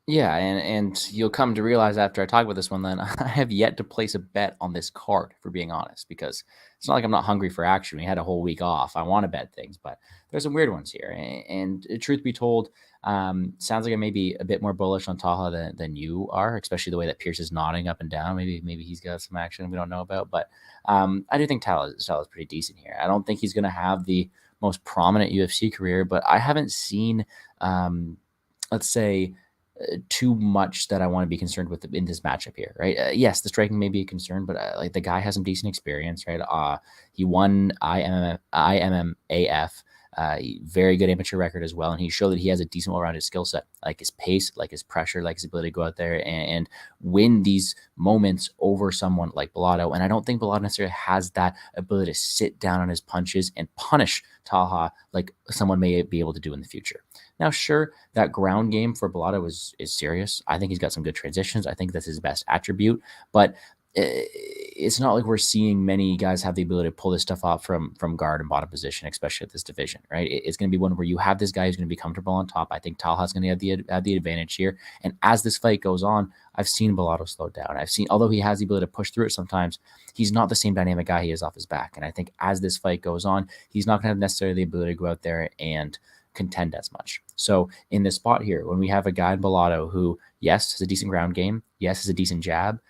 Yeah, and you'll come to realize after I talk about this one, then I have yet to place a bet on this card, for being honest, because it's not like I'm not hungry for action. We had a whole week off. I want to bet things, but there's some weird ones here. And truth be told, sounds like I may be a bit more bullish on Talha than you are, especially the way that Pierce is nodding up and down. Maybe he's got some action we don't know about, but I do think Talha is pretty decent here. I don't think he's going to have the most prominent UFC career, but I haven't seen, let's say, too much that I want to be concerned with in this matchup here, right? Yes, the striking may be a concern, but like the guy has some decent experience, right? He won IMMAF, very good amateur record as well, and he showed that he has a decent well-rounded skill set, like his pace, like his pressure, like his ability to go out there and win these moments over someone like Bellato. And I don't think Bellato necessarily has that ability to sit down on his punches and punish Talha like someone may be able to do in the future. Now, sure, that ground game for Bellato is serious. I think he's got some good transitions. I think that's his best attribute, but it's not like we're seeing many guys have the ability to pull this stuff off from guard and bottom position, especially at this division, right? It's going to be one where you have this guy who's going to be comfortable on top. I think Talha's going to have the advantage here. And as this fight goes on, I've seen Bellato slow down. Although he has the ability to push through it sometimes, he's not the same dynamic guy he is off his back. And I think as this fight goes on, he's not going to have necessarily the ability to go out there and contend as much. So in this spot here, when we have a guy in Bellato who, yes, has a decent ground game, yes, has a decent jab,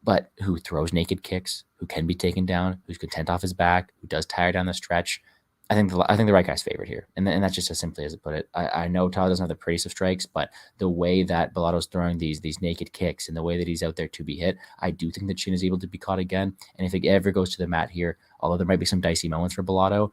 but who throws naked kicks, who can be taken down, who's content off his back, who does tire down the stretch, I think the right guy's favored here. And that's just as simply as I put it. I know Talha doesn't have the prettiest of strikes, but the way that Bellato's throwing these naked kicks and the way that he's out there to be hit, I do think the chin is able to be caught again. And if it ever goes to the mat here, although there might be some dicey moments for Bellato,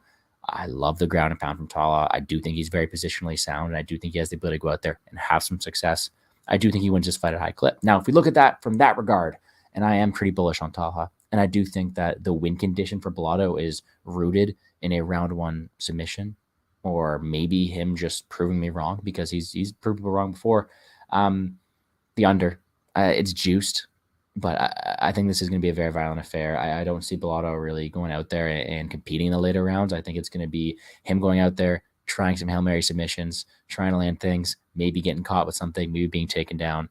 I love the ground and pound from Talha. I do think he's very positionally sound, and I do think he has the ability to go out there and have some success. I do think he wins this fight at high clip. Now, if we look at that from that regard, and I am pretty bullish on Talha, and I do think that the win condition for Bellato is rooted in a round 1 submission. or maybe him just proving me wrong because he's proved me wrong before. The under, it's juiced, but I think this is going to be a very violent affair. I don't see Bellato really going out there and competing in the later rounds. I think it's going to be him going out there, trying some Hail Mary submissions, trying to land things, maybe getting caught with something, maybe being taken down,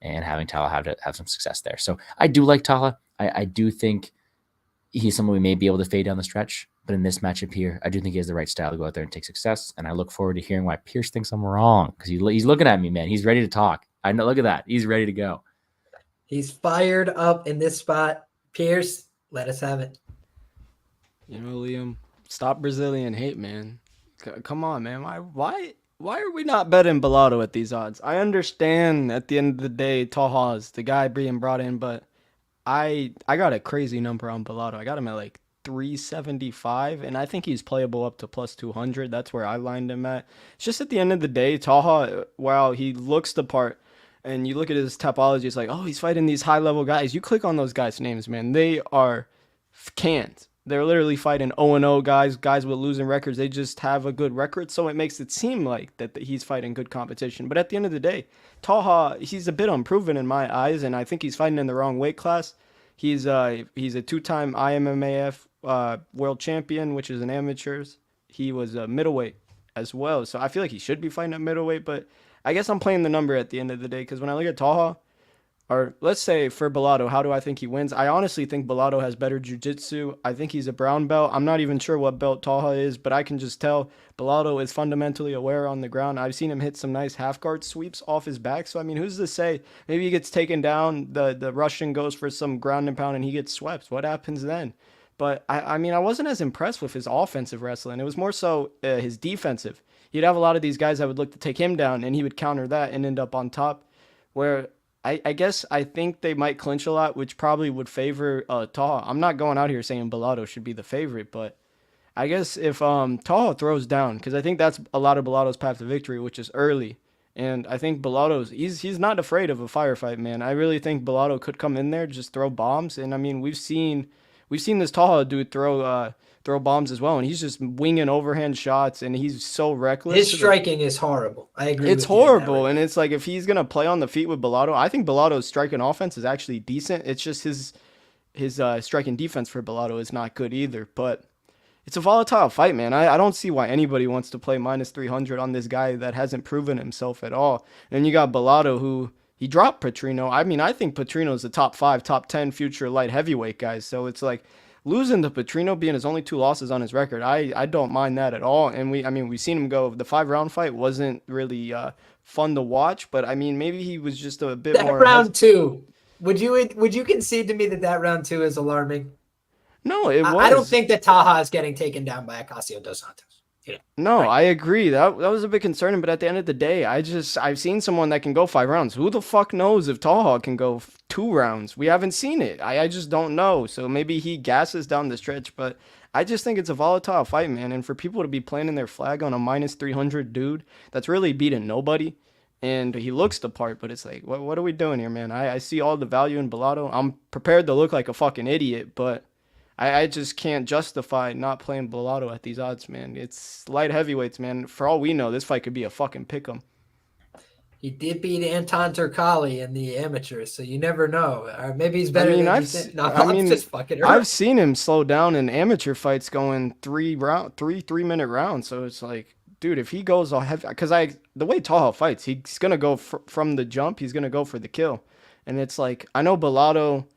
and having Talha have some success there. So I do like Talha. I do think he's someone we may be able to fade down the stretch. But in this matchup here, I do think he has the right style to go out there and take success. And I look forward to hearing why Pierce thinks I'm wrong, because he's looking at me, man. He's ready to talk. I know. Look at that. He's ready to go. He's fired up in this spot. Pierce, let us have it. You know, Liam, stop Brazilian hate, man. Come on, man. Why are we not betting Bellato at these odds? I understand at the end of the day, Talha is the guy being brought in, but I got a crazy number on Bellato. I got him at like 375, and I think he's playable up to plus 200. That's where I lined him at. It's just at the end of the day, Talha, while he looks the part, and you look at his topology, it's like, oh, he's fighting these high-level guys. You click on those guys' names, man. They are cans. They're literally fighting 0-0 guys with losing records. They just have a good record, so it makes it seem like that he's fighting good competition. But at the end of the day, Talha, he's a bit unproven in my eyes, and I think he's fighting in the wrong weight class. He's a two-time IMMAF world champion, which is an amateurs. He was a middleweight as well, so I feel like he should be fighting at middleweight, but I guess I'm playing the number at the end of the day, because when I look at Talha, or let's say for Bellato, how do I think he wins? I honestly think Bellato has better jiu-jitsu. I think he's a brown belt. I'm not even sure what belt Talha is, but I can just tell Bellato is fundamentally aware on the ground. I've seen him hit some nice half-guard sweeps off his back. So, I mean, who's to say? Maybe he gets taken down, the Russian goes for some ground and pound, and he gets swept. What happens then? But, I mean, I wasn't as impressed with his offensive wrestling. It was more so his defensive. He'd have a lot of these guys that would look to take him down, and he would counter that and end up on top, where I guess I think they might clinch a lot, which probably would favor Talha. I'm not going out here saying Bellato should be the favorite, but I guess if Talha throws down, because I think that's a lot of Bellato's path to victory, which is early. And I think Bellato's, he's not afraid of a firefight, man. I really think Bellato could come in there, just throw bombs. And I mean, we've seen this Talha dude throw bombs as well, and he's just winging overhand shots, and he's so reckless. His striking is horrible. I agree. It's horrible, and it's like if he's gonna play on the feet with Bellato, I think Bellato's striking offense is actually decent. It's just his striking defense for Bellato is not good either. But it's a volatile fight, man. I don't see why anybody wants to play minus 300 on this guy that hasn't proven himself at all. And you got Bellato, who he dropped Petrino. I mean, I think Petrino's the top 5, top 10 future light heavyweight guys. So it's like, losing to Petrino being his only 2 losses on his record, I don't mind that at all. And we've seen him go. The 5-round fight wasn't really fun to watch, but I mean, maybe he was just a bit more. Round 2, would you concede to me that round 2 is alarming? No, it was. I don't think that Talha is getting taken down by Acacio dos Santos. Yeah. No, right. I agree. That was a bit concerning, but at the end of the day, I've seen someone that can go 5 rounds. Who the fuck knows if Talha can go 2 rounds? We haven't seen it. I just don't know. So maybe he gasses down the stretch, but I just think it's a volatile fight, man. And for people to be planting their flag on a minus 300 dude that's really beating nobody, and he looks the part, but it's like, what are we doing here, man? I see all the value in Bellato. I'm prepared to look like a fucking idiot, but I just can't justify not playing Bellato at these odds, man. It's light heavyweights, man. For all we know, this fight could be a fucking pick'em. He did beat Anton Turkali in the amateurs, so you never know. Or maybe he's better than you think. No, I'm just fucking around. I've seen him slow down in amateur fights going 3-minute rounds. So it's like, dude, if he goes all heavy, because the way Talha fights, he's gonna go from the jump. He's gonna go for the kill, and it's like, I know Bellato.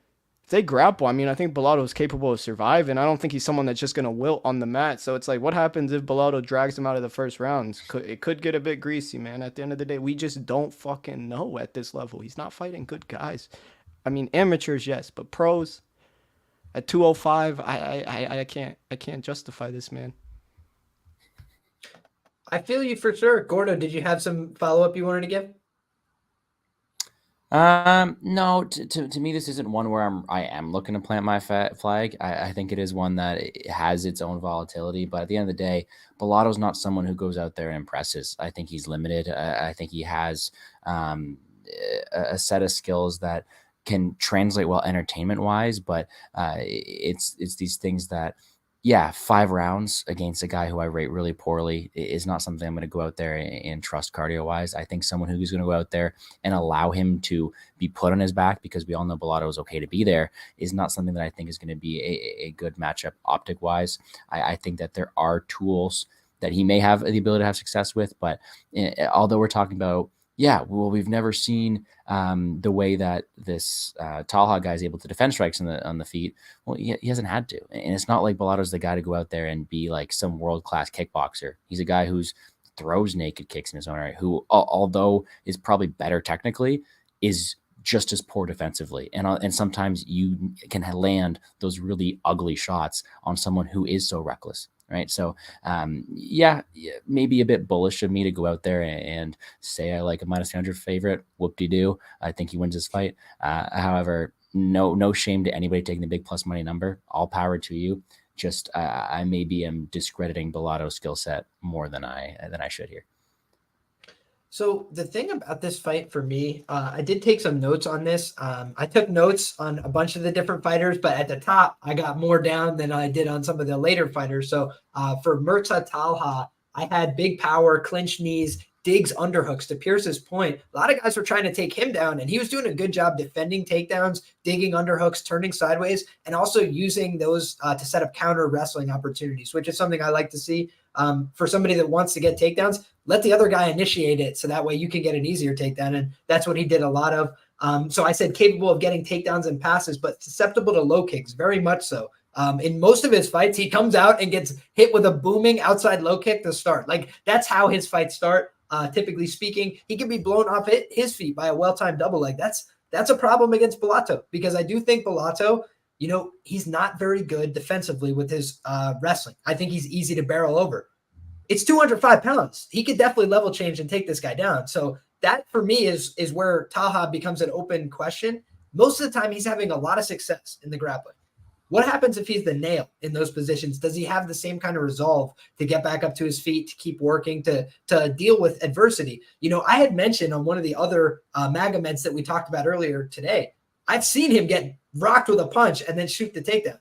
If they grapple, I mean, I think Bellato is capable of surviving. I don't think he's someone that's just going to wilt on the mat. So it's like, what happens if Bellato drags him out of the first round? It could get a bit greasy, man. At the end of the day, we just don't fucking know at this level. He's not fighting good guys. I mean, amateurs, yes, but pros at 205, I can't justify this, man. I feel you for sure. Gordo, did you have some follow-up you wanted to give? No, to me, this isn't one where I am looking to plant my flag. I think it is one that it has its own volatility, but at the end of the day, Bellato's not someone who goes out there and impresses. I think he's limited. I think he has a set of skills that can translate well entertainment wise, but it's these things that yeah, 5 rounds against a guy who I rate really poorly is not something I'm going to go out there and trust cardio-wise. I think someone who's going to go out there and allow him to be put on his back, because we all know Bellato is okay to be there, is not something that I think is going to be a good matchup optic-wise. I think that there are tools that he may have the ability to have success with, but although we're talking about, yeah, well, we've never seen the way that this Talha guy is able to defend strikes on the feet. Well, he hasn't had to. And it's not like Bellato's the guy to go out there and be like some world-class kickboxer. He's a guy who's throws naked kicks in his own right, who, although is probably better technically, is just as poor defensively. And sometimes you can land those really ugly shots on someone who is so reckless. Right. So, yeah, maybe a bit bullish of me to go out there and say I like a -300 favorite. Whoop-de-doo. I think he wins this fight. However, no shame to anybody taking the big plus money number. All power to you. Just I maybe am discrediting Bellato's skill set more than I should here. So the thing about this fight for me, I did take some notes on this. I took notes on a bunch of the different fighters, but at the top, I got more down than I did on some of the later fighters. So for Murtaza Talha, I had big power, clinch knees, digs, underhooks. To Pierce's point, a lot of guys were trying to take him down, and he was doing a good job defending takedowns, digging underhooks, turning sideways, and also using those to set up counter wrestling opportunities, which is something I like to see. For somebody that wants to get takedowns, let the other guy initiate it, so that way you can get an easier takedown, and that's what he did a lot of. So I said capable of getting takedowns and passes, but susceptible to low kicks, very much so. In most of his fights, he comes out and gets hit with a booming outside low kick to start. Like, that's how his fights start. Typically speaking, he can be blown off his feet by a well-timed double leg. That's a problem against Bellato, because I do think Bellato, he's not very good defensively with his wrestling. I think he's easy to barrel over. It's 205 pounds. He could definitely level change and take this guy down. So that for me is where Talha becomes an open question. Most of the time, he's having a lot of success in the grappling. What happens if he's the nail in those positions? Does he have the same kind of resolve to get back up to his feet, to keep working, to deal with adversity? I had mentioned on one of the other Magomeds that we talked about earlier today, I've seen him get rocked with a punch and then shoot the takedown.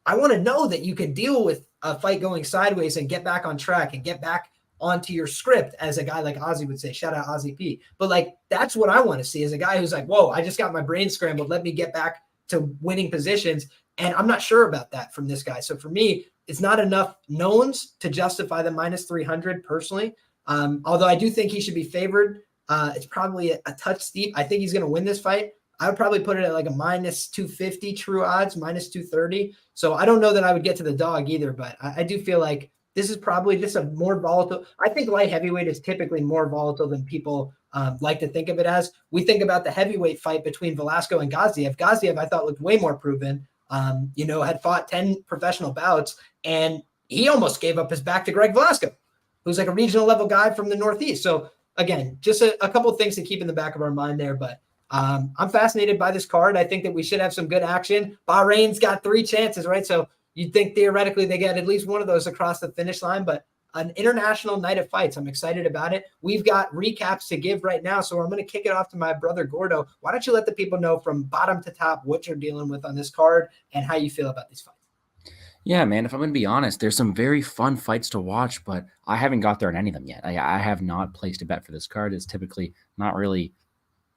I want to know that you can deal with a fight going sideways and get back on track and get back onto your script, as a guy like Ozzy would say. Shout out Ozzy P. But that's what I want to see, as a guy who's like, whoa, I just got my brain scrambled. Let me get back to winning positions. And I'm not sure about that from this guy. So for me, it's not enough knowns to justify the -300 personally. Although I do think he should be favored. It's probably a touch steep. I think he's going to win this fight. I would probably put it at like a -250 true odds, -230. So I don't know that I would get to the dog either, but I do feel like this is probably just a more volatile. I think light heavyweight is typically more volatile than people like to think of it as. We think about the heavyweight fight between Velasco and Gadzhiyasulov. Gadzhiyasulov, I thought, looked way more proven. Had fought 10 professional bouts, and he almost gave up his back to Greg Velasco, who's like a regional level guy from the Northeast. So again, just a couple of things to keep in the back of our mind there, but I'm fascinated by this card. I think that we should have some good action. Bahrain's got 3 chances, right? So you'd think theoretically they get at least one of those across the finish line, but an international night of fights. I'm excited about it. We've got recaps to give right now, so I'm going to kick it off to my brother Gordo. Why don't you let the people know from bottom to top what you're dealing with on this card and how you feel about these fights? Yeah, man, if I'm going to be honest, there's some very fun fights to watch, but I haven't got there on any of them yet. I have not placed a bet for this card. It's typically not really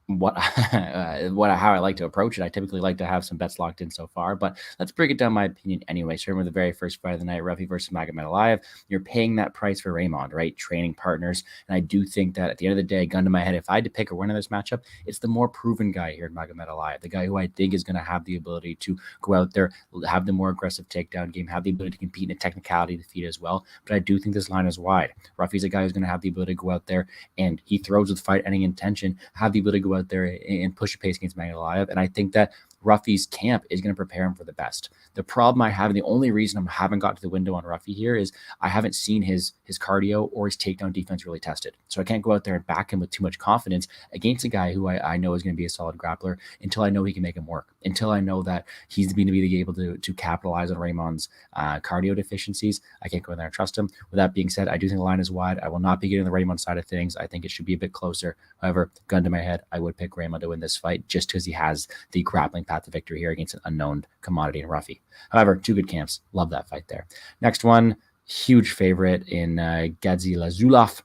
how I like to approach it. I typically like to have some bets locked in so far, but let's break it down my opinion anyway. Starting with the very first fight of the night, Ruffy versus Magomedaliev. You're paying that price for Raimond, right? Training partners. And I do think that at the end of the day, gun to my head, if I had to pick a winner of this matchup, it's the more proven guy here in Magomedaliev, the guy who I think is going to have the ability to go out there, have the more aggressive takedown game, have the ability to compete in a technicality defeat as well. But I do think this line is wide. Ruffy's a guy who's going to have the ability to go out there, and he throws with fight-ending intention, have the ability to go out there and push a pace against Magomedaliev. And I think that Ruffy's camp is going to prepare him for the best. The problem I have, and the only reason I haven't got to the window on Ruffy here, is I haven't seen his cardio or his takedown defense really tested. So I can't go out there and back him with too much confidence against a guy who I know is going to be a solid grappler until I know he can make him work. until I know that he's going to be able to capitalize on Raimond's cardio deficiencies, I can't go in there and trust him. With that being said, I do think the line is wide. I will not be getting the Raimond side of things. I think it should be a bit closer. However, gun to my head, I would pick Raimond to win this fight just because he has the grappling path to victory here against an unknown commodity in Ruffy. However, two good camps. Love that fight there. Next one, huge favorite in Gadzhiyasulov.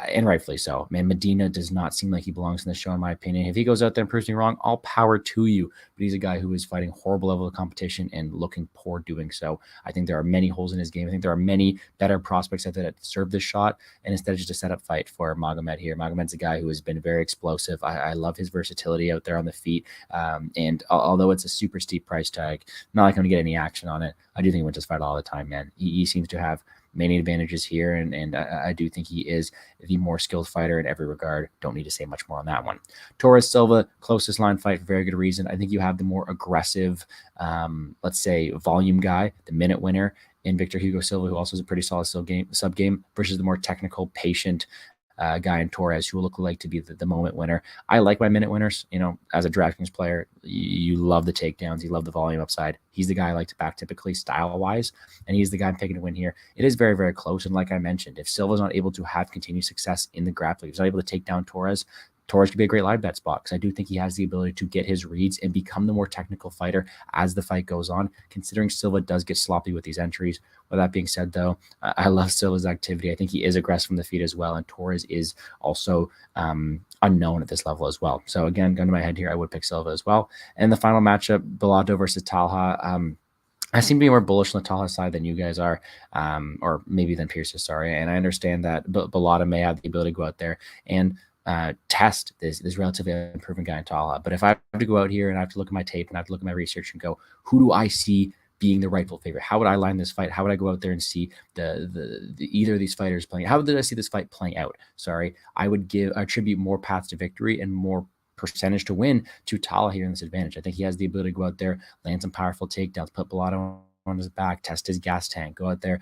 And rightfully so. Man, Medina does not seem like he belongs in the show, in my opinion. If he goes out there and proves me wrong, all power to you. But he's a guy who is fighting horrible level of competition and looking poor doing so. I think there are many holes in his game. I think there are many better prospects out there that deserve this shot. And instead of just a setup fight for Magomed here. Magomed's a guy who has been very explosive. I love his versatility out there on the feet. And although it's a super steep price tag, not like I'm going to get any action on it. I do think he wins this fight all the time, man. He seems to have many advantages here, and I do think he is the more skilled fighter in every regard. Don't need to say much more on that one. Torres Silva, closest line fight for very good reason. I think you have the more aggressive, let's say, volume guy, the minute winner in Victor Hugo Silva, who also is a pretty solid sub game, versus the more technical, patient guy in Torres, who will look like to be the moment winner. I like my minute winners. You know, as a DraftKings player, you love the takedowns, you love the volume upside. He's the guy I like to back typically style-wise, and he's the guy I'm picking to win here. It is very, very close, and like I mentioned, if Silva's not able to have continued success in the grappling, he's not able to take down Torres could be a great live bet spot, because I do think he has the ability to get his reads and become the more technical fighter as the fight goes on, considering Silva does get sloppy with these entries. With that being said, though, I love Silva's activity. I think he is aggressive from the feet as well, and Torres is also unknown at this level as well. So again, gun to my head here, I would pick Silva as well. And the final matchup, Bellato versus Talha. I seem to be more bullish on the Talha side than you guys are, or maybe than Pierce is, sorry. And I understand that Bellato may have the ability to go out there and test this relatively unproven guy in Talha. But if I have to go out here and I have to look at my tape and I have to look at my research and go, who do I see being the rightful favorite? How would I line this fight? How would I go out there and see the either of these fighters playing? How did I see this fight playing out? Sorry, I would attribute more paths to victory and more percentage to win to Talha here in this advantage. I think he has the ability to go out there, land some powerful takedowns, put Bellato on his back, test his gas tank, go out there,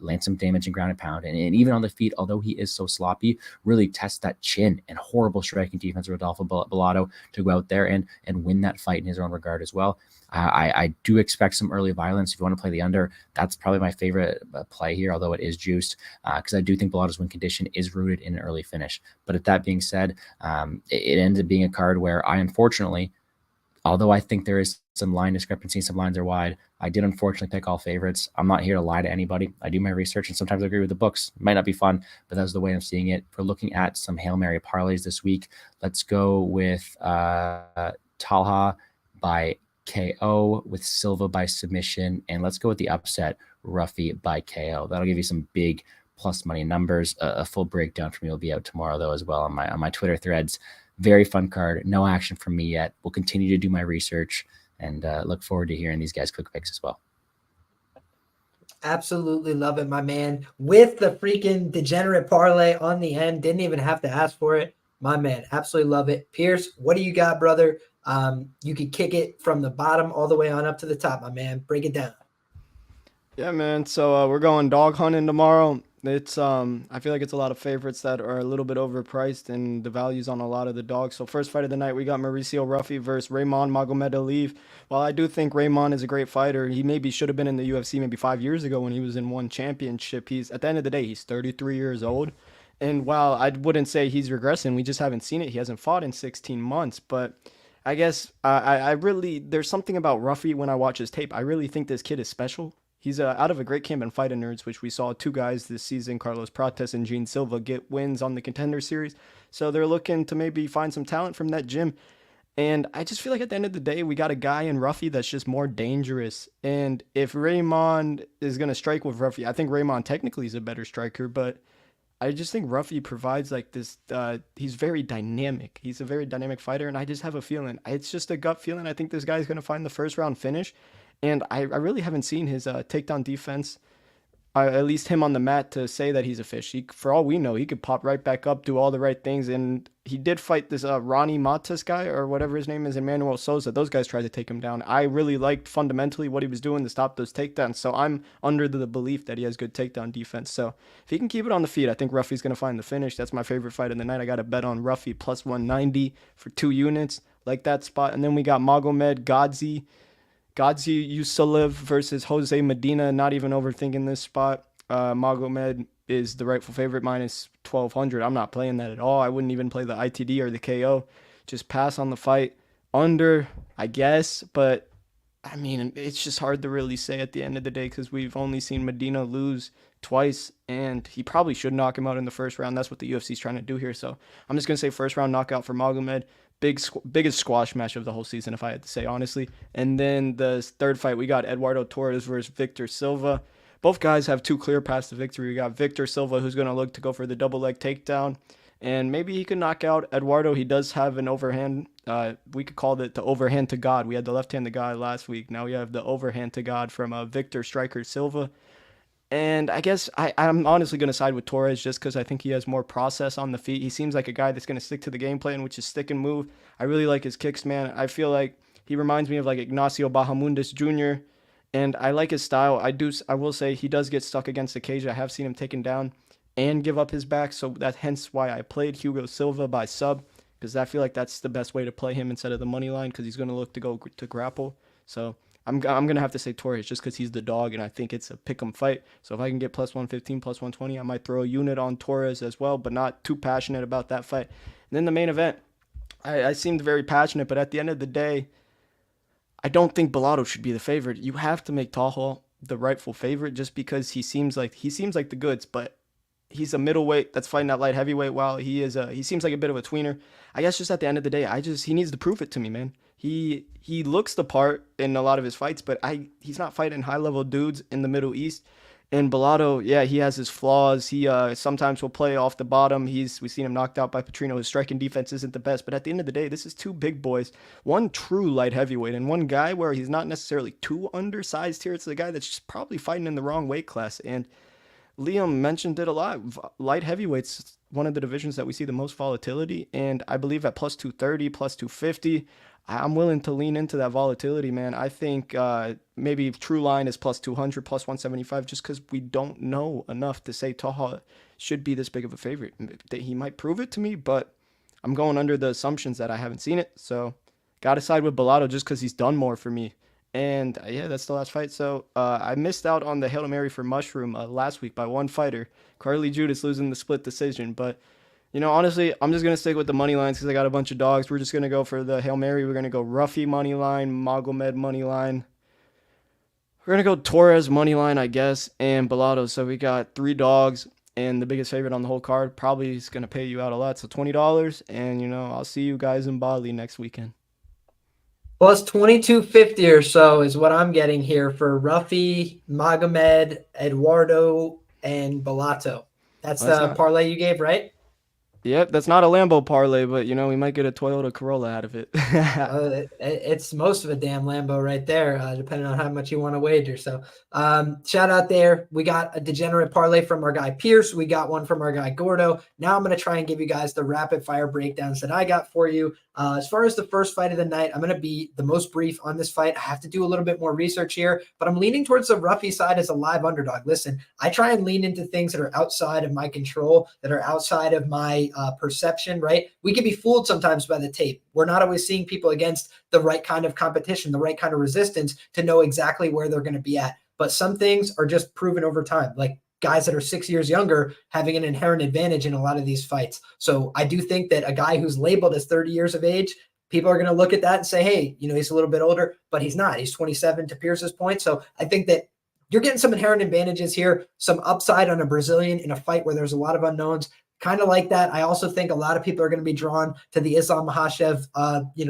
land some damage and ground and pound. And even on the feet, although he is so sloppy, really test that chin and horrible striking defense of Rodolfo Bellato to go out there and win that fight in his own regard as well. I do expect some early violence. If you want to play the under, that's probably my favorite play here, although it is juiced, because I do think Bellato's win condition is rooted in an early finish. But at that being said, it ends up being a card where I unfortunately, although I think there is some line discrepancy, some lines are wide, I did unfortunately pick all favorites. I'm not here to lie to anybody. I do my research, and sometimes I agree with the books. It might not be fun, but that's the way I'm seeing it. If we're looking at some Hail Mary parlays this week, let's go with Talha by KO, with Silva by submission, and let's go with the upset, Ruffy by KO. That'll give you some big plus money numbers. A full breakdown from me will be out tomorrow, though, as well on my Twitter threads. Very fun card. No action from me yet. We'll continue to do my research and look forward to hearing these guys' quick picks as well. Absolutely love it, my man. With the freaking degenerate parlay on the end. Didn't even have to ask for it. My man, absolutely love it. Pierce, what do you got, brother? You could kick it from the bottom all the way on up to the top, my man. Break it down. Yeah, man. So we're going dog hunting tomorrow. It's I feel like it's a lot of favorites that are a little bit overpriced, and the values on a lot of the dogs. So first fight of the night, we got Mauricio Ruffy versus Raimond Magomedaliev. While I do think Raimond is a great fighter, he maybe should have been in the UFC maybe 5 years ago when he was in one championship. He's at the end of the day, he's 33 years old. And while I wouldn't say he's regressing, we just haven't seen it. He hasn't fought in 16 months, but I guess I really, there's something about Ruffy when I watch his tape. I really think this kid is special. He's out of a great camp in Fighting Nerds, which we saw two guys this season, Carlos Prates and Gene Silva, get wins on the Contender series. So they're looking to maybe find some talent from that gym. And I just feel like at the end of the day, we got a guy in Ruffy that's just more dangerous. And if Raimond is going to strike with Ruffy, I think Raimond technically is a better striker, but I just think Ruffy provides like this, he's very dynamic. He's a very dynamic fighter, and I just have a feeling. It's just a gut feeling. I think this guy's going to find the first round finish. And I really haven't seen his takedown defense, at least him on the mat, to say that he's a fish. For all we know, he could pop right back up, do all the right things. And he did fight this Ronnie Matas guy, or whatever his name is, Emmanuel Souza. Those guys tried to take him down. I really liked fundamentally what he was doing to stop those takedowns. So I'm under the belief that he has good takedown defense. So if he can keep it on the feet, I think Ruffy's going to find the finish. That's my favorite fight of the night. I got a bet on Ruffy plus 190 for 2 units. like that spot. And then we got Magomed, Gadzhiyasulov versus José Medina. Not even overthinking this spot. Magomed is the rightful favorite, minus 1,200. I'm not playing that at all. I wouldn't even play the ITD or the KO. Just pass on the fight. Under, I guess, but I mean, it's just hard to really say at the end of the day because we've only seen Medina lose twice, and he probably should knock him out in the first round. That's what the UFC is trying to do here. So I'm just going to say first round knockout for Magomed. Biggest squash match of the whole season, if I had to say, honestly. And then the third fight, we got Eduardo Torres versus Victor Silva. Both guys have two clear paths to victory. We got Victor Silva, who's going to look to go for the double leg takedown. And maybe he can knock out Eduardo. He does have an overhand. We could call it the overhand to God. We had the left hand to God last week. Now we have the overhand to God from Victor Striker Silva. And I guess I'm honestly going to side with Torres just because I think he has more process on the feet. He seems like a guy that's going to stick to the game plan, which is stick and move. I really like his kicks, man. I feel like he reminds me of like Ignacio Bahamundis Jr., and I like his style. I will say he does get stuck against the cage. I have seen him taken down and give up his back, so that's hence why I played Hugo Silva by sub, because I feel like that's the best way to play him instead of the money line, because he's going to look to go to grapple. So I'm going to have to say Torres just because he's the dog, and I think it's a pick-em fight. So if I can get plus 115, plus 120, I might throw a unit on Torres as well, but not too passionate about that fight. And then the main event, I seemed very passionate, but at the end of the day, I don't think Bellato should be the favorite. You have to make Talha the rightful favorite just because he seems like the goods, but he's a middleweight that's fighting at light heavyweight. While he seems like a bit of a tweener. I guess just at the end of the day, he needs to prove it to me, man. He looks the part in a lot of his fights, but he's not fighting high level dudes in the Middle East. And Bellato, yeah, he has his flaws. He sometimes will play off the bottom. We've seen him knocked out by Petrino. His striking defense isn't the best, but at the end of the day, this is two big boys, one true light heavyweight and one guy where he's not necessarily too undersized here. It's the guy that's just probably fighting in the wrong weight class. And Liam mentioned it a lot. Light heavyweight's one of the divisions that we see the most volatility, and I believe at plus 230, plus 250, I'm willing to lean into that volatility, man. I think maybe true line is plus 200, plus 175, just because we don't know enough to say Talha should be this big of a favorite. He might prove it to me, but I'm going under the assumptions that I haven't seen it. So got to side with Bellato just because he's done more for me. And yeah, that's the last fight. So I missed out on the Hail Mary for Mushroom last week by one fighter. Carly Judas losing the split decision. But, honestly, I'm just going to stick with the money lines because I got a bunch of dogs. We're just going to go for the Hail Mary. We're going to go Ruffy money line, Magomed money line. We're going to go Torres money line, I guess, and Bellato. So we got 3 dogs, and the biggest favorite on the whole card probably is going to pay you out a lot. So $20, and, I'll see you guys in Bali next weekend. Plus 2250 or so is what I'm getting here for Ruffy, Magomed, Eduardo, and Bellato. That's the parlay you gave, right? Yep, that's not a Lambo parlay, but we might get a Toyota Corolla out of it. It's most of a damn Lambo right there, depending on how much you want to wager. So shout out there. We got a degenerate parlay from our guy Pierce. We got one from our guy Gordo. Now I'm going to try and give you guys the rapid fire breakdowns that I got for you. As far as the first fight of the night, I'm going to be the most brief on this fight. I have to do a little bit more research here, but I'm leaning towards the Ruffy side as a live underdog. Listen, I try and lean into things that are outside of my control, that are outside of my perception, right? We can be fooled sometimes by the tape. We're not always seeing people against the right kind of competition, the right kind of resistance to know exactly where they're going to be at. But some things are just proven over time, like guys that are 6 years younger having an inherent advantage in a lot of these fights. So I do think that a guy who's labeled as 30 years of age, people are going to look at that and say, hey, he's a little bit older, but he's not. He's 27 to Pierce's point. So I think that you're getting some inherent advantages here, some upside on a Brazilian in a fight where there's a lot of unknowns. Kind of like that. I also think a lot of people are going to be drawn to the Islam Makhachev,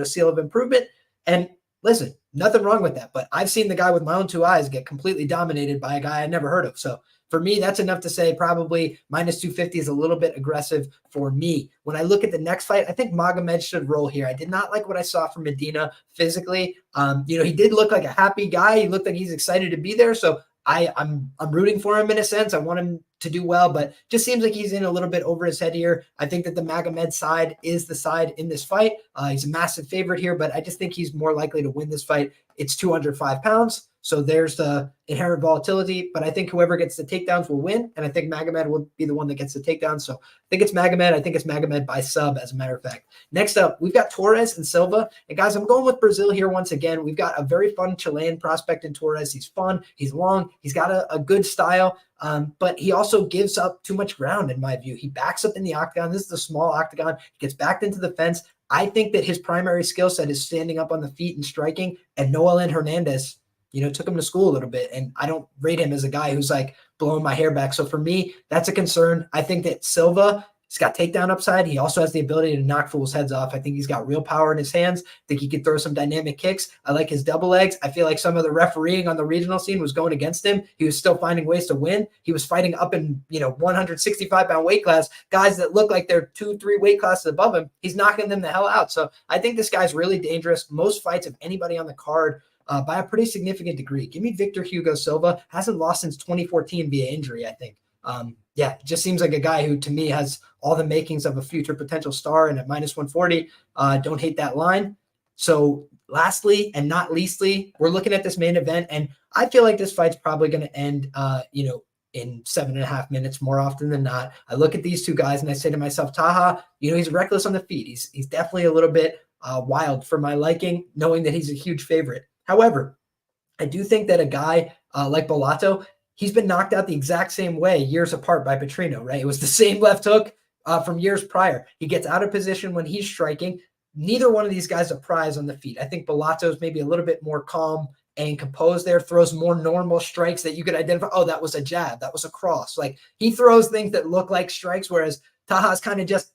seal of improvement. And listen, nothing wrong with that. But I've seen the guy with my own 2 eyes get completely dominated by a guy I never heard of. So for me, that's enough to say probably minus 250 is a little bit aggressive for me. When I look at the next fight, I think Magomed should roll here. I did not like what I saw from Medina physically. He did look like a happy guy. He looked like he's excited to be there. So I'm rooting for him in a sense. I want him to do well, but just seems like he's in a little bit over his head here. I think that the Magomed side is the side in this fight. He's a massive favorite here, but I just think he's more likely to win this fight it's 205 pounds. So there's the inherent volatility, but I think whoever gets the takedowns will win. And I think Magomed will be the one that gets the takedown. So I think it's Magomed. I think it's Magomed by sub, as a matter of fact. Next up, we've got Torres and Silva. And guys, I'm going with Brazil here once again. We've got a very fun Chilean prospect in Torres. He's fun. He's long. He's got a good style. But he also gives up too much ground, in my view. He backs up in the octagon. This is a small octagon. He gets backed into the fence. I think that his primary skill set is standing up on the feet and striking. And Noelin Hernandez, took him to school a little bit. And I don't rate him as a guy who's like blowing my hair back. So for me, that's a concern. I think that Silva, he's got takedown upside. He also has the ability to knock fools' heads off. I think he's got real power in his hands. I think he can throw some dynamic kicks. I like his double legs. I feel like some of the refereeing on the regional scene was going against him. He was still finding ways to win. He was fighting up in, 165-pound weight class, guys that look like they're 2-3 weight classes above him. He's knocking them the hell out. So I think this guy's really dangerous. Most fights of anybody on the card by a pretty significant degree. Give me Victor Hugo Silva. Hasn't lost since 2014 via injury, I think. Just seems like a guy who, to me, has all the makings of a future potential star. And at minus 140, don't hate that line. So lastly, and not leastly, we're looking at this main event. And I feel like this fight's probably going to end, in 7.5 minutes more often than not. I look at these two guys and I say to myself, Talha, he's reckless on the feet. He's definitely a little bit wild for my liking, knowing that he's a huge favorite. However, I do think that a guy like Bellato, he's been knocked out the exact same way years apart by Petrino, right? It was the same left hook from years prior. He gets out of position when he's striking. Neither one of these guys a prize on the feet. I think Bellato's maybe a little bit more calm and composed there, throws more normal strikes that you could identify. Oh, that was a jab. That was a cross. Like, he throws things that look like strikes, whereas Talha's kind of just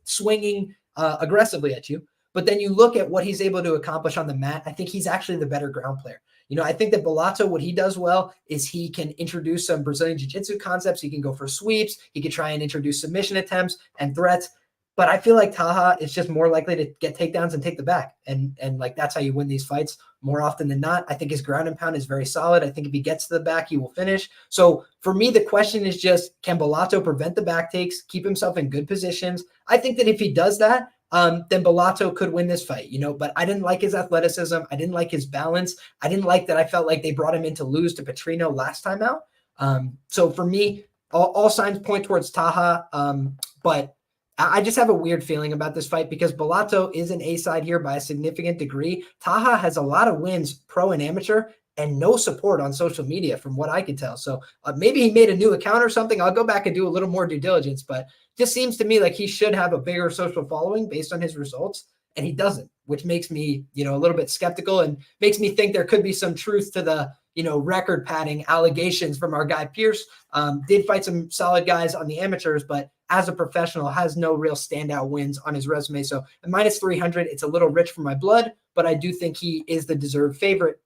swinging aggressively at you. But then you look at what he's able to accomplish on the mat. I think he's actually the better ground player. I think that Bellato, what he does well is he can introduce some Brazilian jiu-jitsu concepts. He can go for sweeps. He can try and introduce submission attempts and threats. But I feel like Talha is just more likely to get takedowns and take the back. And like, that's how you win these fights more often than not. I think his ground and pound is very solid. I think if he gets to the back, he will finish. So for me, the question is just, can Bellato prevent the back takes, keep himself in good positions? I think that if he does that, then Bellato could win this fight, but I didn't like his athleticism. I didn't like his balance. I didn't like that. I felt like they brought him in to lose to Petrino last time out. So for me, all signs point towards Talha. But I just have a weird feeling about this fight because Bellato is an A side here by a significant degree. Talha has a lot of wins, pro and amateur, and no support on social media from what I can tell. So maybe he made a new account or something. I'll go back and do a little more due diligence, but just seems to me like he should have a bigger social following based on his results, and he doesn't, which makes me, a little bit skeptical and makes me think there could be some truth to the, record padding allegations from our guy Pierce. Did fight some solid guys on the amateurs, but as a professional has no real standout wins on his resume. So at minus 300, it's a little rich for my blood, but I do think he is the deserved favorite.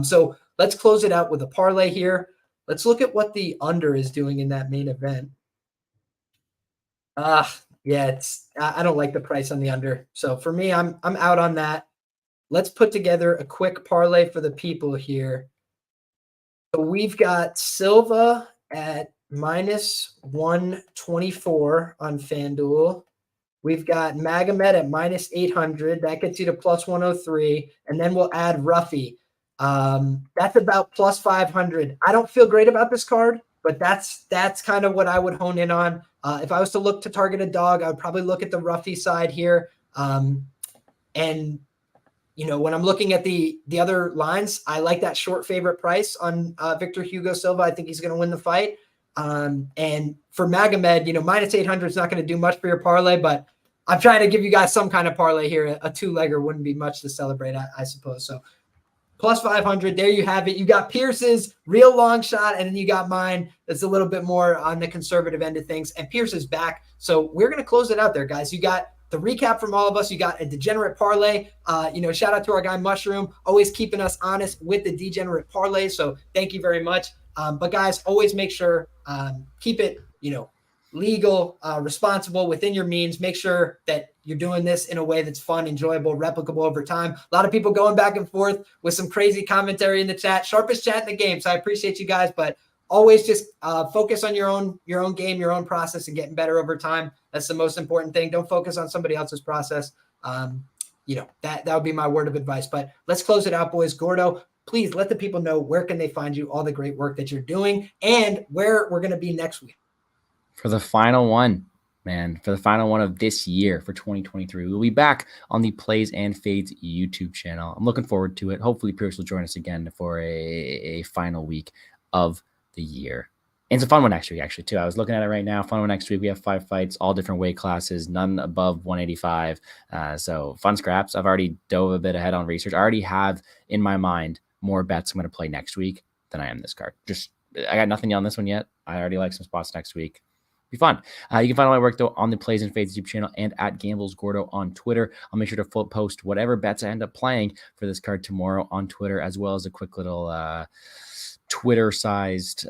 So let's close it out with a parlay here. Let's look at what the under is doing in that main event. I don't like the price on the under. So for me, I'm out on that. Let's put together a quick parlay for the people here. So we've got Silva at minus 124 on FanDuel. We've got Magomed at minus 800. That gets you to plus 103. And then we'll add Ruffy. That's about plus 500. I don't feel great about this card, but that's kind of what I would hone in on. If I was to look to target a dog, I would probably look at the Ruffy side here. And when I'm looking at the other lines, I like that short favorite price on Victor Hugo Silva. I think he's going to win the fight. And for Magomed, minus 800 is not going to do much for your parlay, but I'm trying to give you guys some kind of parlay here. A two-legger wouldn't be much to celebrate, I suppose. So plus 500, there you have it. You got Pierce's real long shot, and then you got mine that's a little bit more on the conservative end of things. And Pierce is back. So we're going to close it out there, guys. You got the recap from all of us. You got a degenerate parlay. Shout out to our guy Mushroom, always keeping us honest with the degenerate parlay. So thank you very much. But guys, always make sure, keep it, legal, responsible within your means. Make sure that you're doing this in a way that's fun, enjoyable, replicable over time. A lot of people going back and forth with some crazy commentary in the chat, sharpest chat in the game. So I appreciate you guys, but always just focus on your own game, your own process, and getting better over time. That's the most important thing. Don't focus on somebody else's process. that would be my word of advice. But let's close it out, boys. Gordo, please let the people know where can they find you, all the great work that you're doing, and where we're going to be next week. For the final one, man, for the final one of this year for 2023, we'll be back on the Plays and Fades YouTube channel. I'm looking forward to it. Hopefully, Pierce will join us again for a final week of the year. And it's a fun one next week, actually, too. I was looking at it right now. Fun one next week. We have 5 fights, all different weight classes, none above 185. So fun scraps. I've already dove a bit ahead on research. I already have in my mind more bets I'm going to play next week than I am this card. I got nothing on this one yet. I already like some spots next week. Be fun. You can find all my work, though, on the Plays and Fades YouTube channel and at GamblesGordo on Twitter. I'll make sure to post whatever bets I end up playing for this card tomorrow on Twitter, as well as a quick little Twitter-sized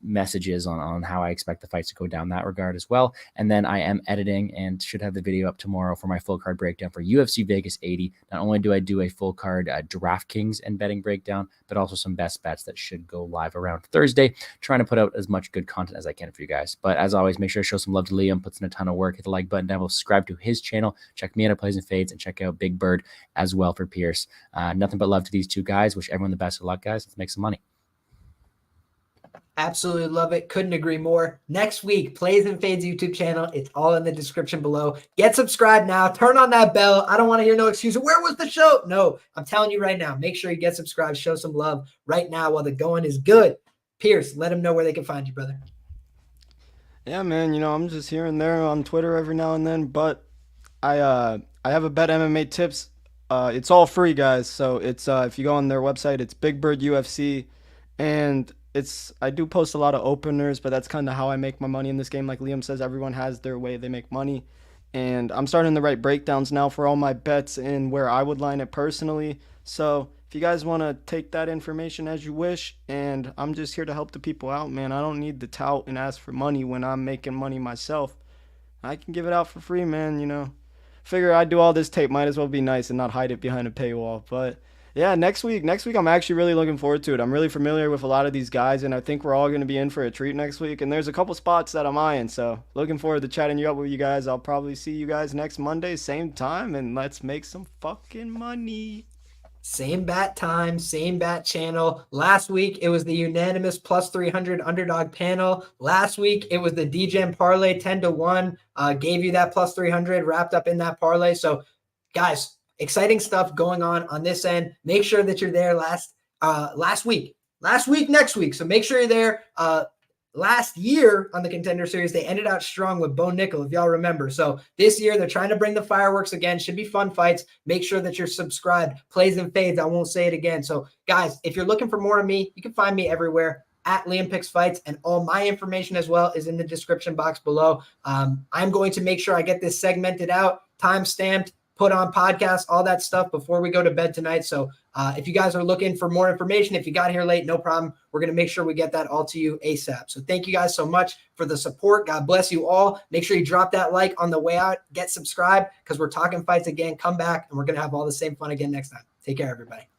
messages on how I expect the fights to go down that regard as well. And then I am editing and should have the video up tomorrow for my full card breakdown for UFC Vegas 80. Not only do I do a full card DraftKings and betting breakdown, but also some best bets that should go live around Thursday. Trying to put out as much good content as I can for you guys. But as always, make sure to show some love to Liam. Puts in a ton of work. Hit the like button down below. Subscribe to his channel. Check me out at Plays and Fades, and check out Big Bird as well for Pierce. Nothing but love to these two guys. Wish everyone the best of luck, guys. Let's make some money. Absolutely love it. Couldn't agree more. Next week, Plays and Fades YouTube channel. It's all in the description below. Get subscribed now. Turn on that bell. I don't want to hear no excuses. Where was the show? No, I'm telling you right now. Make sure you get subscribed. Show some love right now while the going is good. Pierce, let them know where they can find you, brother. Yeah, man. I'm just here and there on Twitter every now and then, but I have a Bet MMA Tips. It's all free, guys. So it's if you go on their website, it's Big Bird UFC, and I do post a lot of openers, but that's kind of how I make my money in this game. Like Liam says, everyone has their way they make money. And I'm starting to write breakdowns now for all my bets and where I would line it personally. So if you guys want to take that information as you wish, and I'm just here to help the people out, man. I don't need to tout and ask for money when I'm making money myself. I can give it out for free, man, Figure I do all this tape, might as well be nice and not hide it behind a paywall. But yeah, next week I'm actually really looking forward to it. I'm really familiar with a lot of these guys, and I think we're all going to be in for a treat next week. And there's a couple spots that I'm eyeing, so looking forward to chatting you up with you guys. I'll probably see you guys next Monday, same time, and let's make some fucking money. Same bat time, same bat channel. Last week, it was the unanimous plus 300 underdog panel. Last week, it was the DGen parlay 10-1. Gave you that plus 300 wrapped up in that parlay. So, guys, exciting stuff going on this end. Make sure that you're there last week, next week. So make sure you're there. Last year on the Contender Series, they ended out strong with Bo Nickel, if y'all remember. So this year, they're trying to bring the fireworks again. Should be fun fights. Make sure that you're subscribed. Plays and Fades. I won't say it again. So, guys, if you're looking for more of me, you can find me everywhere at LiamPicksFights, and all my information as well is in the description box below. I'm going to make sure I get this segmented out, time-stamped, put on podcasts, all that stuff before we go to bed tonight. So if you guys are looking for more information, if you got here late, no problem. We're going to make sure we get that all to you ASAP. So thank you guys so much for the support. God bless you all. Make sure you drop that like on the way out. Get subscribed because we're talking fights again. Come back, and we're going to have all the same fun again next time. Take care, everybody.